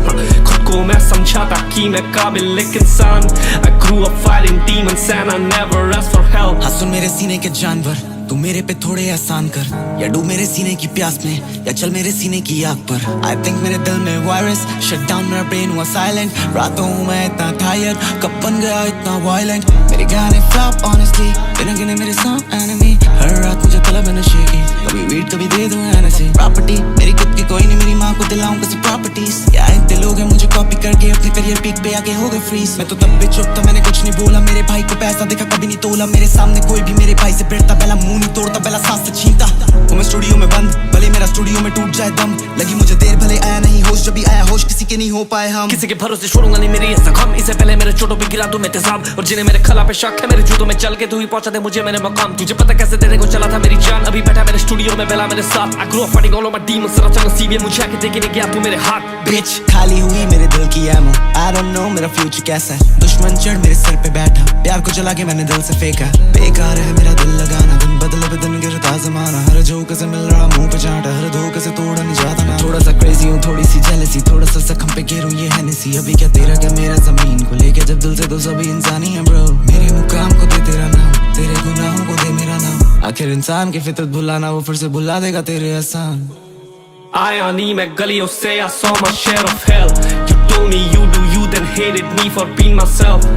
खुद को मैं समझाता कि मैं काबिल एक इंसान। I grew up fighting demons and I never asked for help. हाँ सुन मेरे सीने के जानवर, तू मेरे पे थोड़े एहसान कर, या डूब मेरे सीने की प्यास में, या चल मेरे सीने की आग पर। I think मेरे दिल में वायरस, शट डाउन मेरा ब्रेन हुआ साइलेंट। रातों हूँ मैं इतना टायर्ड, कब बन गया इतना वायलेंट। मेरे गाने फ्लॉप ऑनेस्टली, बिना गिने मेरे सॉन्ग एनिमी। हर रात मुझे तलब है नशे की, कभी वीट कभी दे दूँ एनर्जी। प्रॉपर्टी मेरी खुद की कोई नहीं, मेरी माँ को दिलाऊं किसी प्रॉपर्टीज। या इतने लोग हैं मुझे कॉपी करके अपने करियर पीक पे आके हो गए फ्रीज। मैं तो तब भी चुप था, मैंने कुछ नहीं बोला। मेरे भाई को पैसा देखा कभी नहीं तोला। मेरे सामने कोई भी मेरे भाई से भिड़ता, पहला मुंह नहीं तोड़ता, पहला सांस से छीनता। हूँ मैं स्टूडियो में बंद, भले मेरा स्टूडियो में टूट जाए दम। लगी मुझे देर भले आया नहीं होश, जब भी आया होश किसी के नहीं हो पाए हम। किसी के भरोसे छोड़ूंगा नहीं मेरी ये जख्म, इससे पहले मेरे चोटों पे गिरा दूं मैं तेजाब। और जिन्हें मेरे खला पे शक है मेरे जूतों में चल के तू ही पहुंचा दे मुझे मेरे मकाम। तुझे पता कैसे देने को चला था मेरी जान, अभी बैठा मेरे स्टूडियो में बेला मेरे साथ। I grew up fighting all of my demons, sir अचानक नसीब ये मुझे आके देके नहीं गया तू मेरे हाथ। बिच खाली हुई मेरे दिल की एमो, I don't know मेरा फ्यूचर कैसा है। दुश्मन चढ़ मेरे सर पे बैठा, प्यार को जला के मैंने दिल से फेंका। बेकार है मेरा दिल लगाना, दिन बदले पे दिन गिरता जमाना। हर झोंके से मिल रहा मुंह पे चाटा, हर धोखे से तोड़ा नहीं जाता ना। थोड़ा सा क्रेजी हूँ, थोड़ी सी जेलसी, थोड़ा सा जख्म पे गिरूं ये हैनेसी। अभी क्या तेरा क्या मेरा, जमीन को लेके जब दिल से तो सभी इंसानी है ब्रो। मेरे मुकाम को दे तेरा नाम, तेरे गुनाहों को दे मेरा नाम। आखिर इंसान की फितरत भुलाना, वो फिर से भुला देगा तेरे एहसान। आया नहीं मैं गलियों से, I saw my share of hell. You told me you do you, then hated me for being myself.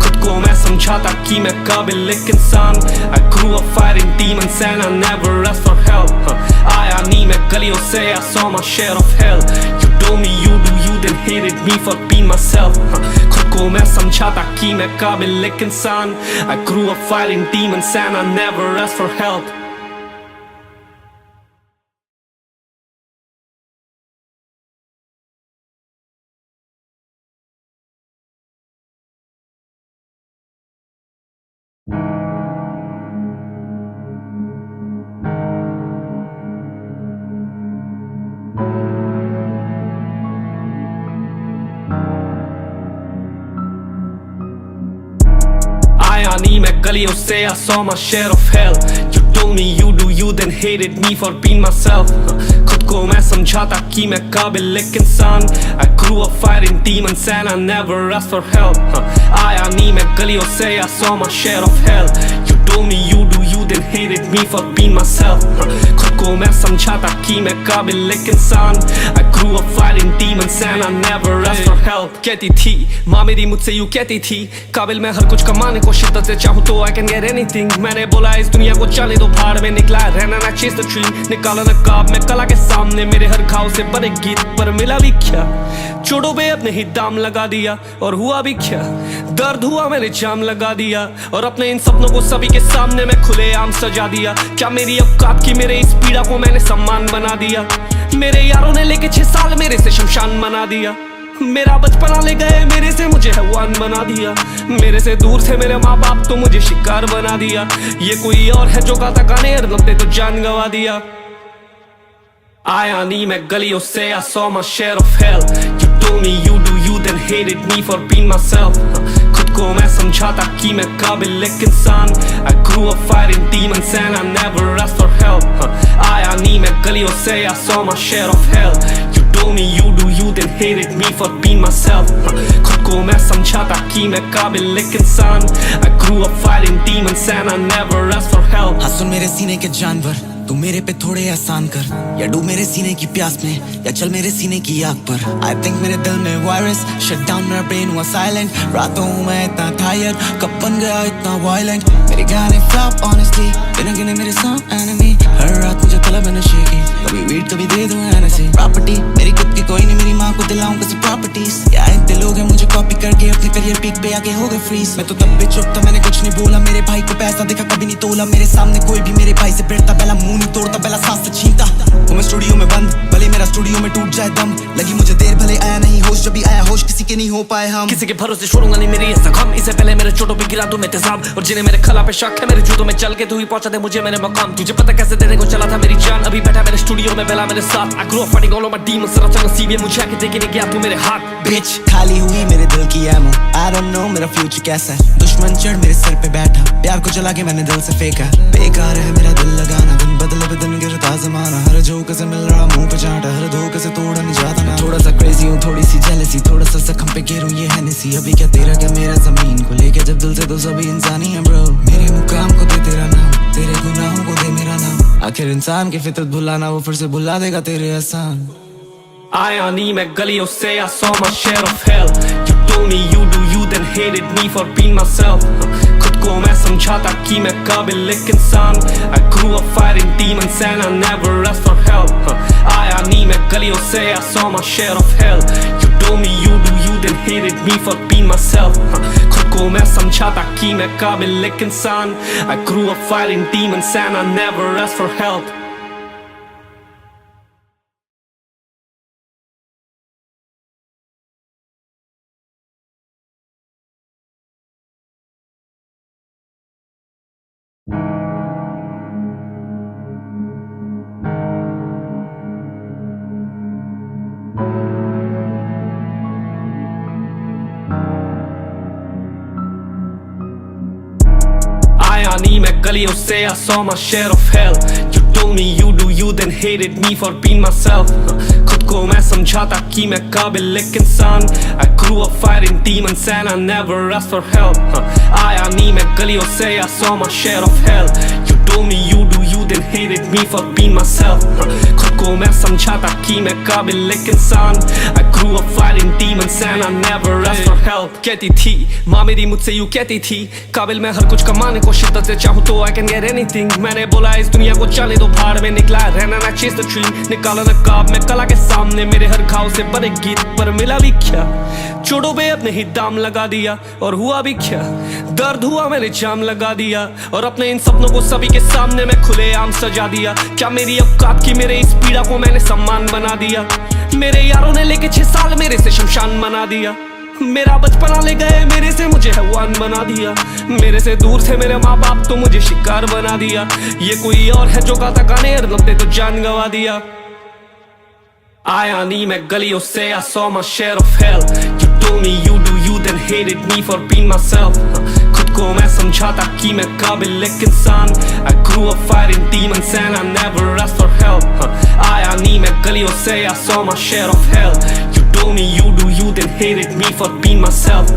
खुद को मैं समझाता कि मैं काबिल एक इंसान। I grew up fighting demons and I never asked for help. आया नहीं मैं गलियों से, I saw my share of hell. You told me you do you, then hated me for being myself. खुद को मैं समझाता कि मैं काबिल एक इंसान। I grew up fighting demons and I never asked for help. आया नहीं मैं गलियों से, I saw my share of hell. You told me you do you, then hated me for being myself. खुद को मैं समझाता कि मैं काबिल एक इंसान. I grew up fighting demons and I never asked for help. आया नहीं मैं गलियों से, I saw my share of hell. You told me you do you, then hated me for being myself. खुद को मैं समझाता कि मैं काबिल एक इंसान. I grew up fighting demons and I never asked for help. कहती थी माँ मेरी मुझसे यूँ कहती थी, काबिल मैं हर कुछ कमाने को शिद्दत से चाहूँ तो I can get anything. मैंने बोला इस दुनिया को चले दो भाड़ में, निकला रहना ना chase the dream. निकाला नकाब मैं कला के सामने, मेरे हर घाव से बने गीत पर मिला भी क्या. चोटों पे अपने ही दाम लगा दिया और हुआ भी क्या. दर्द हुआ मैंने जाम लगा दिया और अपने इन सपनों को सभी के सामने मैं खुलेआम सजा दिया. क्या मेरी औकात की मेरे इस पीड़ा को मैंने सम्मान बना दिया. मेरे यारों ने लेके 6 साल मेरे से शमशान बना दिया. मेरा बचपना ले गए मेरे से, मुझे हैवान बना दिया. मेरे से दूर थे मेरे माँ बाप तो मुझे शिकार बना दिया. ये कोई और है जो गाता गाने लगते तो जान गवा दिया. आया नहीं मैं गलियों से, I saw my share of hell. You told me you do you, then hated me for being myself. खुद को मैं समझाता कि मैं काबिल एक इंसान. I grew up fighting demons and I never asked for help. आया नहीं मैं गलियों से, I saw my share of hell. You told me you do you, then hated me for being myself. खुद को मैं समझाता कि मैं काबिल एक इंसान. I grew up fighting demons and I never asked for help. हाँ सुन मेरे सीने के जानवर, तू मेरे पे थोड़े एहसान कर, या डूब मेरे सीने की प्यास में, या चल मेरे सीने की आग पर. I think मेरे दिल में वायरस शट डाउन, मेरा ब्रेन हुआ साइलेंट. रातों मैं इतना टायर्ड, कब बन गया इतना वायलेंट. मेरे गाने फ्लॉप ऑनेस्टली, बिना गिने मेरे सॉन्ग एनिमी. हर रात मुझे तलब है नशे की, कभी वीट कभी दे दूं एनर्जी. प्रॉपर्टी मेरी खुद की कोई नहीं, मेरी माँ को दिलाऊं कैसे प्रॉपर्टीज. या इतने लोग हैं मुझे कॉपी करके अपने करियर पीक पे आके हो गए फ्रीज. मैं तो तब भी चुप था, मैंने कुछ नहीं बोला. मेरे भाई को पैसा देखा कभी नहीं तोला. मेरे सामने कोई भी मेरे भाई से भिड़ता, पहला मुंह नहीं तोड़ता, पहला सांस से छीनता. वो मैं स्टूडियो में बंद, भले मेरा स्टूडियो में टूट जाए दम. लगी मुझे देर भले आया नहीं होश, जब भी आया होश किसी के नहीं हो पाए हम. किसी के भरोसे छोड़ूंगा नहीं मेरी ये जख्म. इससे पहले मेरे चोटों पे गिरा दूं मैं तेजाब, और जिन्हें मेरे खला पे शक है मेरे जूतों में चल के तू ही पहुंचा दे मुझे मेरे मकाम. तुझे पता कैसे देने को चला था मेरी जान, अभी बैठा मेरे स्टूडियो में बेला मेरे साथ. I grew up fighting all of my demons, सरा चंगा सीबी मुझे आके देखे नहीं गया तू मेरे हाथ. बिच खाली हुई मेरे दिल की एमो. I don't know मेरा फ्यूचर कैसा है. दुश्मन चढ़ मेरे सर पे बैठा, प्यार को जला के मैंने दिल से फेंका. बेकार है मेरा दिल लगाना, दिन बदले बदन गिरता जमाना. हर झोंके से मिल रहा मुंह पे चाटा, हर धोखे से तोड़ा नहीं जाता ना. थोड़ा सा क्रेजी हूँ, थोड़ी सी जेलसी, थोड़ा सा जख्म पे गिरूं ये हैनेसी. अभी क्या तेरा क्या मेरा, जमीन को लेके जब दिल से तो सभी इंसानी है ब्रो. मेरे मुकाम को दे तेरा नाम, तेरे गुनाहों को दे मेरा नाम. आखिर इंसान की फितरत भुलाना, वो फिर से भुला देगा तेरे एहसान. आया नहीं मैं गलियों से, I saw my share of hell. You told me you do you, then hated me for being myself. खुद को मैं समझाता कि मैं काबिल एक इंसान. I grew up fighting demons and I never asked for help. आया नहीं मैं गलियों से, I saw my share of hell. You told me you do you, then hated me for being myself. खुद को मैं समझाता कि मैं काबिल एक इंसान. I grew up fighting demons and I never asked for help. आया नहीं मैं गलियों से, I saw my share of hell. You told me you do you, then hated me for being myself. खुद को मैं समझाता कि मैं काबिल एक इंसान. I grew up fighting demons and I never asked for help. आया नहीं मैं गलियों से, I saw my share of hell. You told me you do you, then hated me for being myself. खुद को मैं समझाता कि मैं काबिल एक इंसान. I grew up fighting demons and I never asked for help. कहती थी माँ मेरी मुझसे यूँ कहती थी, काबिल मैं हर कुछ कमाने को शिद्दत से चाहूँ तो I can get anything. मैंने बोला इस दुनिया को चले दो भाड़ में, निकला रहना ना chase the dream. निकाला नकाब मैं कला के सामने, मेरे हर घाव से बने गीत पर मिला भी क्या. चोटों पे अपने ही दाम लगा दिया और हुआ भी क्या. दर्द हुआ मैंने जाम लगा दिया और अपने इन सपनों को सभी के सामने मैं खुलेआम सजा दिया. क्या मेरी औकात की मेरे इस पीड़ा को मैंने सम्मान बना दिया. मेरे यारों ने लेके 6 साल मेरे से शमशान बना दिया. मेरा बचपना ले गए मेरे से, मुझे हैवान बना दिया। मेरे से दूर थे मेरे माँ बाप तो मुझे शिकार बना दिया। ये कोई और है जो गाता गाने लगते तो जान गवा दिया। आया नहीं मैं गलियों से, I saw my share of hell. You told me you do you, then hated me for being myself. खुद को मैं समझाता कि मैं काबिल एक इंसान। I grew up fighting demons and I never asked for help. आया नहीं मैं गलियों से, I saw my share of hell. You told me you do you, then hated me for being myself.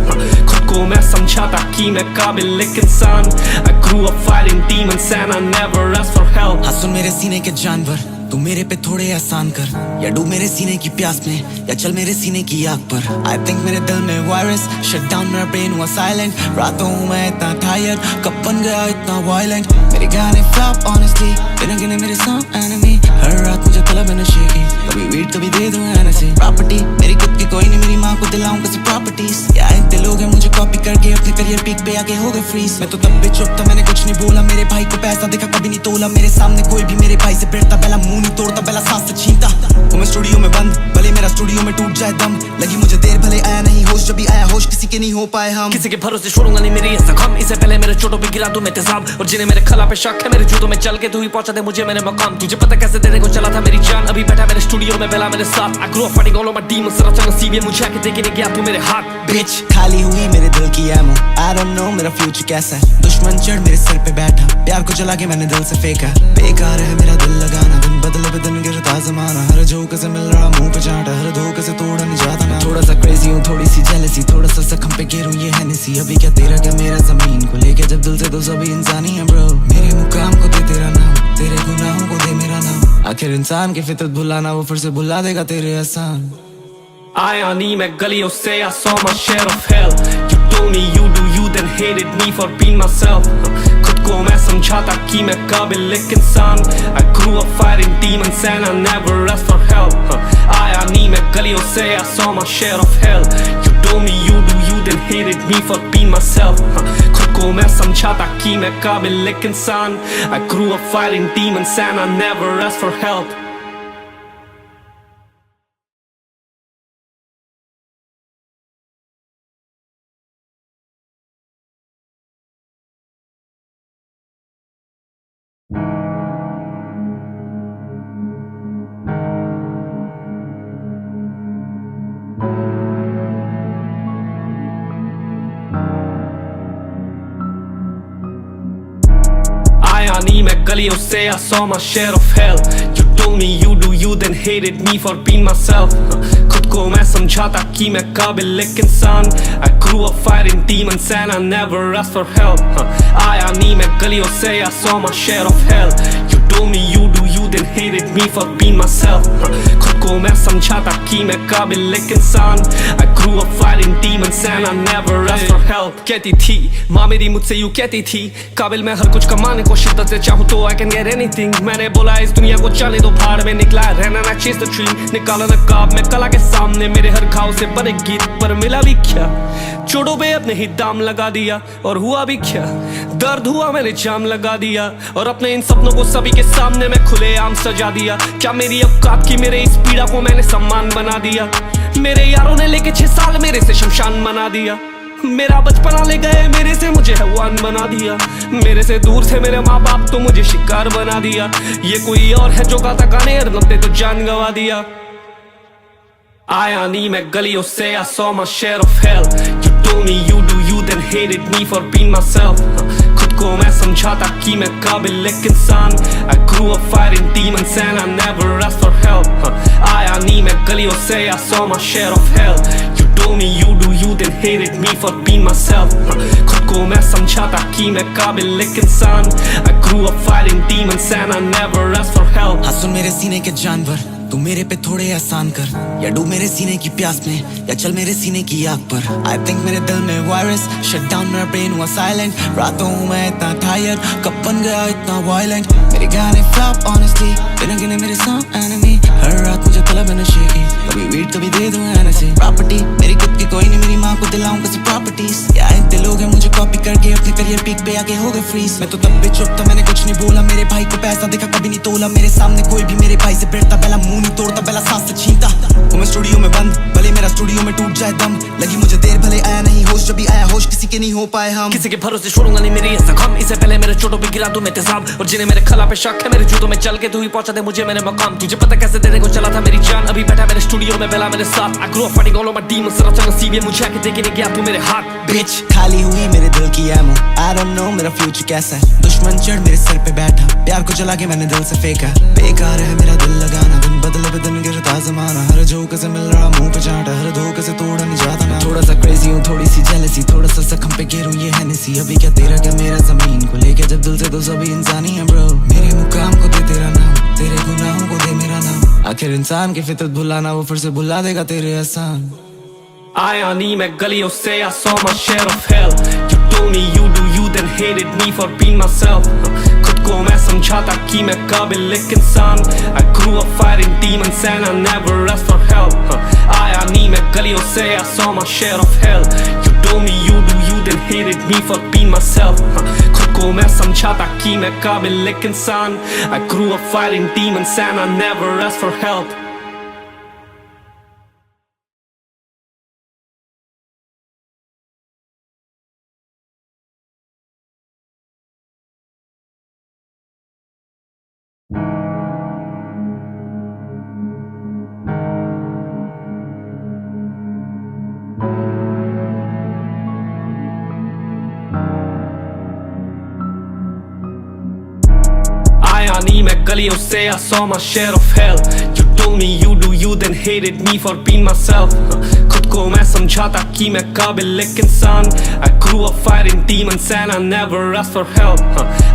खुद को मैं समझाता कि मैं काबिल एक इंसान। I grew up fighting demons and I never asked for help. हाँ सुन मेरे सीने के जानवर, तू मेरे पे थोड़े एहसान कर, या डूब मेरे सीने की प्यास में, या चल मेरे सीने की आग पर। I think मेरे दिल में वायरस, शट डाउन मेरा ब्रेन हुआ साइलेंट। रातों हूँ मैं इतना टायर्ड, कब बन गया इतना वायलेंट। मेरे गाने फ्लॉप ऑनेस्टली, बिना गिने मेरे सॉन्ग एनिमी। हर रात मुझे तलब है नशे की, कभी वीट कभी दे दूँ एनर्जी। प्रॉपर्टी मेरी खुद की कोई नहीं, मेरी माँ को दिलाऊं किसी प्रॉपर्टीज। या इतने लोग हैं मुझे कॉपी करके अपने करियर पीक पे आके हो गए फ्रीज। मैं तो तब भी चुप था, मैंने कुछ नहीं बोला। मेरे भाई को पैसा देखा कभी नहीं तोला। मेरे सामने कोई भी मेरे भाई से भिड़ता, पहला मुंह नहीं तोड़ता, पहला सांस से छीनता। तो मैं स्टूडियो में बंद, भले मेरा स्टूडियो में टूट जाए दम। लगी मुझे देर भले आया नहीं होश, जब भी आया होश किसी के नहीं हो पाए हम। किसी के भरोसे छोड़ूंगा नहीं मेरी ये जख्म। इससे पहले मेरे चोटों पे गिरा दूं मैं तेजाब, और जिन्हें मेरे खला पे शक है मेरे जूतों में चल के तू ही पहुंचा दे मुझे मेरे मकाम। तुझे पता कैसे देने को चला था मेरी जान, अभी बैठा मेरे स्टूडियो में बेला मेरे साथ। I grew up fighting all of my demons, सरा चंगा सीबी मुझे आके देखे नहीं गया तू मेरे हाथ। बिच खाली हुई मेरे दिल की एमो, I don't know मेरा फ्यूचर कैसा है। दुश्मन चढ़ मेरे सर पे बैठा, प्यार को जला के मैंने दिल से फेंका। बेकार है मेरा दिल लगाना, दिन बदले बदन गिरता जमाना। हर झोंके से मिल रहा मुंह पे चाटा, हर धोखे से तोड़ा नहीं जाता ना। थोड़ा सा क्रेजी हूँ, थोड़ी सी जेलसी, थोड़ा सा जख्म पे गिरूं ये हैनेसी। अभी क्या तेरा क्या मेरा, जमीन को लेके जब दिल से तो सभी इंसानी है ब्रो। मेरे मुकाम को दे तेरा नाम, तेरे गुनाहों को दे मेरा नाम। आखिर इंसान की फितरत भुलाना, वो फिर से भुला देगा तेरे एहसान। आया नहीं मैं गलियों से, I saw my share of hell. You told me you do you, then hated me for being myself. खुद को मैं समझाता कि मैं काबिल एक इंसान। I grew up fighting demons and I never asked for help. आया नहीं मैं गलियों से, I saw my share of hell. You told me you do you, then hated me for being myself. खुद को मैं समझाता कि मैं काबिल एक इंसान। I grew up fighting demons and I never asked for help. आया नहीं मैं गलियों से, I saw my share of hell. You told me you do you, then hated me for being myself. खुद को मैं समझाता कि मैं काबिल एक इंसान। I grew up fighting demons and I never asked for help. आया नहीं मैं गलियों से, I saw my share of hell. You told me you do you, then hated me for being myself. खुद को मैं समझाता कि मैं काबिल एक इंसान। I grew up fighting demons and I never asked for help. कहती थी माँ मेरी मुझसे यूँ कहती थी, काबिल मैं हर कुछ कमाने को शिद्दत से चाहूँ तो I can get anything. मैंने बोला इस दुनिया को चले दो भाड़ में, निकला रहना ना chase the dream. निकाला नकाब में कला के सामने, मेरे हर घाव से बने गीत पर मिला भी क्या। चोटों पे अपने ही दाम लगा दिया, और हुआ भी क्या। दर्द हुआ मैंने जाम लगा दिया, और अपने इन सपनों को सभी के सामने मैं खुलेआम सजा दिया। क्या मेरी औकात की मेरे इस पीड़ा को मैंने सम्मान बना दिया। मेरे यारों ने लेके 6 साल मेरे से शमशान बना दिया। मेरा बचपना ले गए मेरे से, मुझे हैवान बना दिया। मेरे से दूर थे मेरे माँ बाप तो मुझे शिकार बना दिया। ये कोई और है जो गाता गाने लगते तो जान गवा दिया। आया नहीं मैं गलियों से, I saw my share of hell. You told me you do you, then hated me for being myself. खुद को मैं समझाता कि मैं काबिल एक इंसान। I grew up fighting demons and I never asked for help. आया नहीं मैं गलियों से, I saw my share of hell. You told me you do you, then hated me for being myself. खुद को मैं समझाता कि मैं काबिल एक इंसान। I grew up fighting demons and I never asked for help. हाँ सुन मेरे सीने के जानवर, तू मेरे पे थोड़े एहसान कर, या डूब मेरे सीने की प्यास में, या चल मेरे सीने की आग पर। I think मेरे दिल में वायरस, शट डाउन मेरा ब्रेन हुआ साइलेंट। रातों हूँ मैं इतना टायर्ड, कब बन गया इतना वायलेंट। मेरे गाने फ्लॉप ऑनेस्टली, बिना गिने मेरे सॉन्ग एनिमी। हर रात मुझे तलब है नशे की, कभी वीट कभी दे दूँ एनर्जी। प्रॉपर्टी मेरी खुद की कोई नहीं, मेरी माँ को दिलाऊं किसी प्रॉपर्टीज। या इतने लोग हैं मुझे कॉपी करके अपने करियर पीक पे आके हो गए फ्रीज। मैं तो तब भी चुप था, मैंने कुछ नहीं बोला। मेरे भाई को पैसा देखा कभी नहीं तोला। मेरे सामने कोई भी मेरे भाई से भिड़ता, पहला मुंह नहीं तोड़ता, पहला सांस से छीनता हूँ मैं स्टूडियो में बंद, भले मेरा स्टूडियो में टूट जाए दम। लगी मुझे देर भले आया नहीं होश, जब भी आया होश किसी के नहीं हो पाए हम। किसी के भरोसे छोड़ूंगा नहीं मेरी ये जख्म, इससे पहले मेरे चोटों पे गिरा दूं मैं तेजाब। और जिन्हें मेरे खला पे शक है मेरे जूतों में चल के तू ही पहुंचा दे मुझे मेरे मकाम। तुझे पता कैसे देने को चला था मेरी जान, अभी बैठा मेरे स्टूडियो में बेला मेरे साथ। I grew up fighting all of my demons, सरा चंगा सीबी मुझे आके देखे नहीं गया तू मेरे हाथ। बिच खाली हुई मेरे दिल की एमो, I don't know मेरा फ्यूचर कैसा है। दुश्मन चढ़ मेरे सर पे बैठा, प्यार को जला के मैंने दिल से फेंका। बेकार है मेरा दिल लगाना, दिन बदले पे दिन गिरता जमाना। हर झोंके से मिल रहा मुंह पे चाटा, हर धोखे से तोड़ा नहीं जाता ना। थोड़ा सा क्रेजी हूँ, थोड़ी सी जेलसी, थोड़ा सा जख्म पे गिरूं ये हैनेसी। अभी क्या तेरा क्या मेरा, जमीन को लेके जब दिल से तो सभी इंसानी है ब्रो। मेरे मुकाम को दे तेरा नाम, तेरे गुनाहों को दे मेरा नाम। आखिर इंसान की फितरत भुलाना, वो फिर से भुला देगा तेरे एहसान। आया नहीं मैं गलियों से, I saw my share of hell. You told me you do you, then hated me for being myself. खुद को मैं समझाता कि मैं काबिल एक इंसान। I grew up fighting demons and I never asked for help. आया नहीं मैं गलियों से, I saw my share of hell. You told me you do you, then hated me for being myself. खुद को मैं समझाता कि मैं काबिल एक इंसान। I grew up fighting demons and I never asked for help. आया नहीं मैं गलियों से, I saw my share of hell. You told me you do you, then hated me for being myself. खुद को मैं समझाता कि मैं काबिल एक इंसान। I grew up fighting demons and I never asked for help.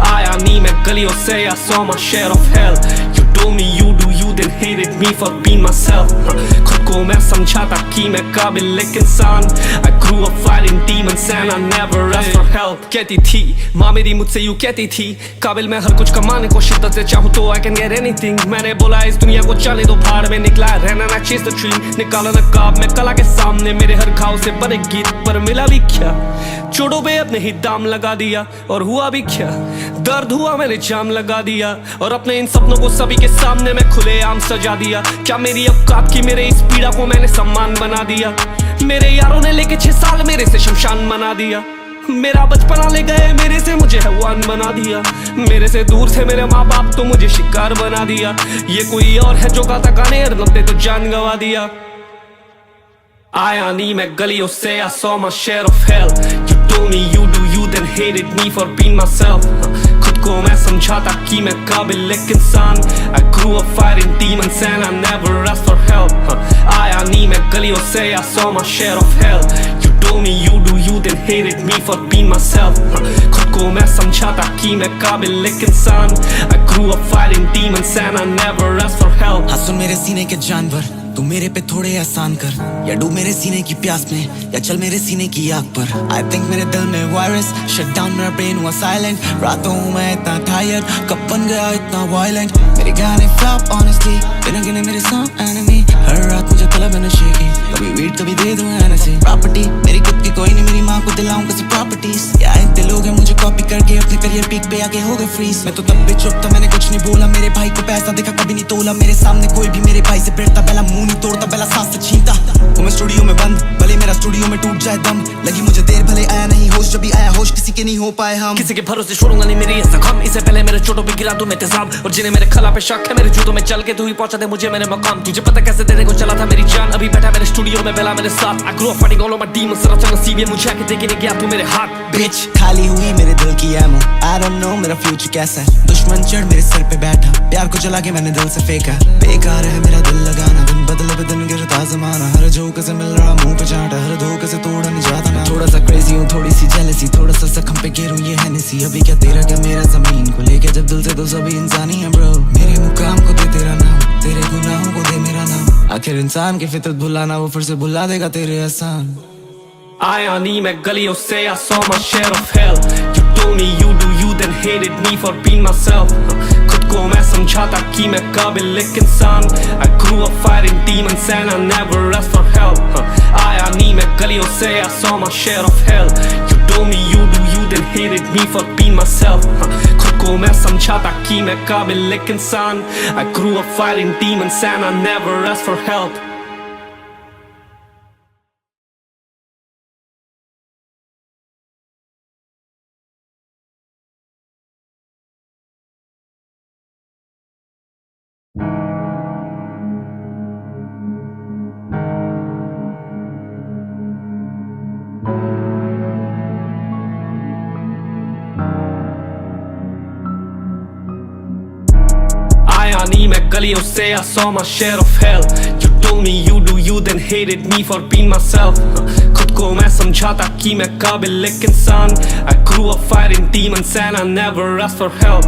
आया नहीं मैं गलियों से, I saw my share of hell. You told me you do you, then hated me for being myself. खुद को मैं समझाता कि मैं काबिल एक इंसान। I grew up fighting demons and I never asked for help. कहती थी माँ मेरी मुझसे यूँ कहती थी, काबिल मैं हर कुछ कमाने को शिद्दत से चाहूँ तो I can get anything. मैंने बोला इस दुनिया को चले दो भाड़ में, निकला रहना ना chase the dream. निकाला नकाब मैं कला के सामने, मेरे हर घाव से बने गीत पर मिला भी क्या। चोटों पे अपने ही दाम लगा दिया और हुआ भी क्या। दर्द हुआ मैंने जाम लगा दिया और अपने इन सपनों को सभी के सामने मैं खुलेआम सजा दिया। क्या मेरी औकात की मेरे इस पीड़ा को मैंने सम्मान बना दिया। मेरे यारों ने लेके 6 साल मेरे से शमशान बना दिया। मेरा बचपना ले गए मेरे से, मुझे हैवान बना दिया। मेरे से दूर थे मेरे माँ बाप तो मुझे शिकार बना दिया। ये कोई और है जो गाता गाने लगते तो जान गवा दिया। आया नहीं मैं गलियों से, I saw my share of hell. You told me you do you, then hated me for being myself. खुद को मैं समझाता कि मैं काबिल एक इंसान। I grew up fighting demons and I never asked for help. आया नहीं मैं गलियों से, I saw my share of hell. You told me you do you, then hated me for being myself. खुद को मैं समझाता कि मैं काबिल एक इंसान। I grew up fighting demons and I never asked for help. हाँ सुन मेरे सीने के जानवर, तू मेरे पे थोड़े एहसान कर, या डूब मेरे सीने की प्यास में, या चल मेरे सीने की आग पर। I think मेरे दिल में वायरस, शट डाउन मेरा ब्रेन हुआ साइलेंट। रातों हूँ मैं इतना टायर्ड, कब बन गया इतना वायलेंट। मेरे गाने फ्लॉप ऑनेस्टली, बिना गिने मेरे सॉन्ग एनिमी। हर रात मुझे तलब है नशे की, कभी वीट कभी दे दूँ एनर्जी। प्रॉपर्टी मेरी खुद की कोई नहीं, मेरी माँ को दिलाऊं किसी प्रॉपर्टीज। या इतने लोग हैं मुझे कॉपी करके अपने करियर पीक पे आके हो गए फ्रीज। मैं तो तब भी चुप था, मैंने कुछ नहीं बोला। मेरे भाई को पैसा देखा कभी नहीं तोला। मेरे सामने कोई भी मेरे भाई से भिड़ता, पहला मुंह नहीं तोड़ता, पहला सांस से छीनता हूँ मैं स्टूडियो में बंद, भले मेरा स्टूडियो में टूट जाए दम। लगी मुझे देर भले आया नहीं होश, जब भी आया होश किसी के नहीं हो पाए हम। किसी के भरोसे छोड़ूंगा नहीं मेरी ये जख्म, इससे पहले मेरे चोटों पे गिरा दूं मैं तेजाब। और जिन्हें मेरे खला पे शक है मेरे जूतों में चल के तू ही पहुंचा दे मुझे मेरे मकाम। तुझे पता कैसे देने को चला था मेरी जान, अभी बैठा मेरे स्टूडियो में बेला मेरे साथ। I grew up fighting all of my demons, सरा चंगा सीबी मुझे आके देखे नहीं गया तू मेरे हाथ। बिच खाली हुई मेरे दिल की एमो, I don't know मेरा फ्यूचर कैसा है। दुश्मन चढ़ मेरे सर पे बैठा, प्यार को जला के मैंने दिल से फेंका। बेकार है मेरा दिल लगाना, दिन बदले पे दिन गिरता जमाना। हर झोंके से मिल रहा मुंह पे चाटा, हर धोखे से तोड़ा नहीं जाता ना। थोड़ा सा क्रेजी हूँ, थोड़ी सी जेलसी, थोड़ा सा जख्म पे गिरूं ये हैनेसी। अभी क्या तेरा क्या मेरा, जमीन को लेके जब दिल से तो सभी इंसानी है ब्रो। मेरे मुकाम को दे तेरा नाम, तेरे गुनाहों को दे मेरा नाम। आखिर इंसान की फितरत भुलाना, वो फिर से भुला देगा तेरे एहसान। आया नहीं मैं गलियों से, I saw my share of hell. You told me you do you, then hated me for being myself. खुद को मैं समझाता कि मैं काबिल एक इंसान। I grew up fighting demons and I never asked for help. आया नहीं मैं गलियों से, I saw my share of hell. You told me you do you, then hated me for being myself. खुद को मैं समझाता कि मैं काबिल एक इंसान I grew up fighting demons and I never asked for help आया नहीं मैं गलियों से I saw my share of hell You told me you do you then hated me for being myself खुद को मैं समझाता कि मैं काबिल एक इंसान I grew up fighting demons and I never asked for help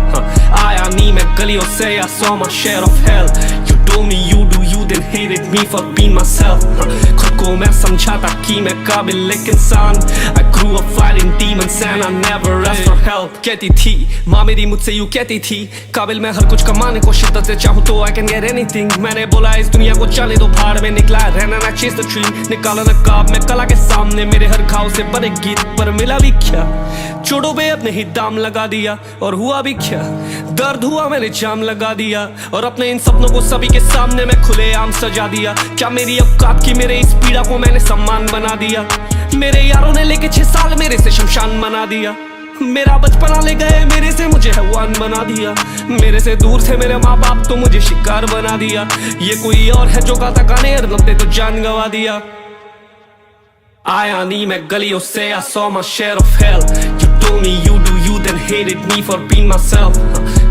आया नहीं मैं गलियों से I saw my share of hell You told me you do you then hated me for being myself खुद को मैं समझाता कि मैं काबिल एक इंसान I grew up fighting demons and I never asked for help कहती थी माँ मेरी मुझसे यूँ कहती थी काबिल मैं हर कुछ कमाने को शिद्दत से चाहूँ तो I can get anything मैंने बोला इस दुनिया को चले दो भाड़ में निकला रहना ना chase the dream निकाला नकाब मैं कला के सामने मेरे हर घाव से बने गीत पर मिला भी क्या चोटों पे अपने ही दाम लगा दिया और हुआ भी क्या दर्द हुआ मैंने जाम लगा दिया और अपने इन सपनों को सभी के सामने मैं खुलेआम सजा दिया क्या मेरी औकात की मेरे इस पीड़ा को मैंने सम्मान बना दिया मेरे यारों ने लेके 6 साल मेरे से शमशान बना दिया मेरा बचपना ले गए मेरे से मुझे हैवान बना दिया मेरे से दूर थे मेरे माँ बाप तो मुझे शिकार बना दिया ये कोई और है जो गाता गाने लगते तो जान गवा दिया आया नहीं मैं गलियों से I saw my share of hell You told me you do you then hated me for being myself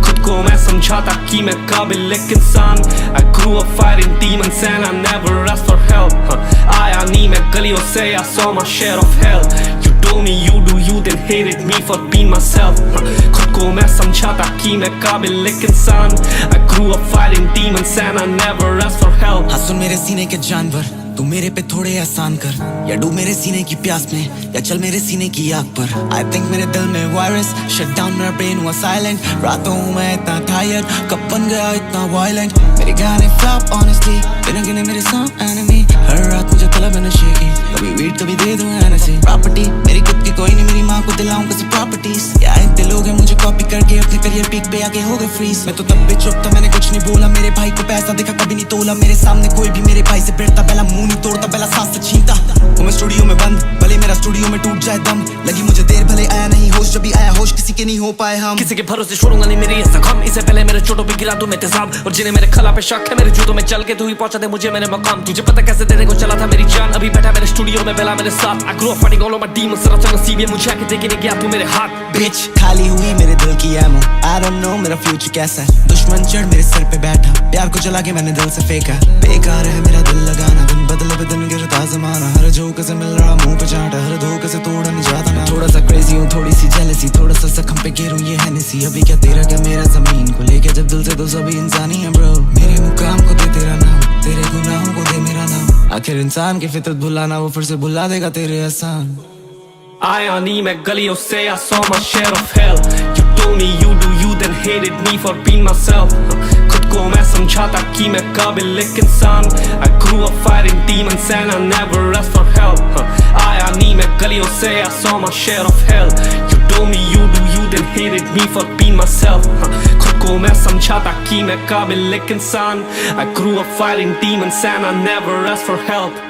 खुद को मैं समझाता कि मैं काबिल एक इंसान I grew up fighting demons and I never asked for help आया नहीं मैं गलियों से I saw my share of hell You told me you do you then hated me for being myself खुद को मैं समझाता कि मैं काबिल एक इंसान I grew up fighting demons and I never asked for help हाँ सुन मेरे सीने के जानवर तू मेरे पे थोड़े एहसान कर या डूब मेरे सीने की प्यास में या चल मेरे सीने की आग पर I think मेरे दिल में वायरस शट डाउन मेरा ब्रेन हुआ साइलेंट रातों मैं इतना टायर्ड कब बन गया इतना वायलेंट मेरे गाने फ्लॉप ऑनेस्टली बिना गिने मेरे सॉन्ग एनिमी हर रात मुझे तलब है नशे की कभी वीट कभी दे दूं एनर्जी प्रॉपर्टी मेरी खुद की कोई नहीं मेरी माँ को दिलाऊं किसी प्रॉपर्टीज या इतने लोग हैं मुझे कॉपी करके अपने करियर पीक पे आके हो गए फ्रीज मैं तो तब भी चुप था मैंने कुछ नहीं बोला मेरे भाई को पैसा देखा कभी नहीं तोला मेरे सामने कोई भी मेरे भाई से भिड़ता पहला मुंह नहीं तोड़ता पहला सांस से छीनता वो मैं स्टूडियो में बंद भले मेरा स्टूडियो में टूट जाए दम लगी मुझे देर भले आया नहीं होश जब भी आया होश किसी के नहीं हो पाए हम किसी के भरोसे छोड़ूंगा नहीं मेरी ऐसा गम इससे पहले मेरे चोटों पे गिरा दूं मैं तेजाब और जिन्हें मेरे खला पे शक है मेरे जूतों में चल के तू ही पहुंचा दे मुझे मेरे मकाम तुझे पता कैसे देने को चला था मेरी जान अभी बैठा मेरे स्टूडियो में बेला मेरे साथ I grew up fighting all of my demons रचा नसीब ये मुझे आके देखे नहीं गया तू मेरे हाथ bitch खाली हुई मेरे दिल की एमो I don't know मेरा फ्यूचर कैसा है दुश्मन चढ़ मेरे सर पे बैठा प्यार को जला के मैंने दिल से फेंका बेकार है मेरा दिल लगाना दिन बदले बदन गिरता जमाना हर झोंके से मिल रहा मुंह पे चाटा हर धोखे से तोड़ा नहीं जाता ना थोड़ा सा क्रेजी हूँ थोड़ी सी जेलसी थोड़ा सा जख्म पे गिरूं ये हैनेसी अभी क्या तेरा क्या मेरा जमीन को लेके जब दिल से तो सभी इंसानी है ब्रो मेरे मुकाम को दे तेरा नाम तेरे गुनाहों को दे मेरा नाम आखिर इंसान की फितरत भुलाना वो फिर से भुला देगा तेरे एहसान आया नहीं मैं गलियों से I saw my share of hell You told me you do you then hated me for being myself खुद को मैं समझाता कि मैं काबिल एक इंसान I grew up fighting demons and I never asked for help आया नहीं मैं गलियों से I saw my share of hell You told me you do you then hated me for being myself खुद को मैं समझाता कि मैं काबिल एक इंसान I grew up fighting demons and I never asked for help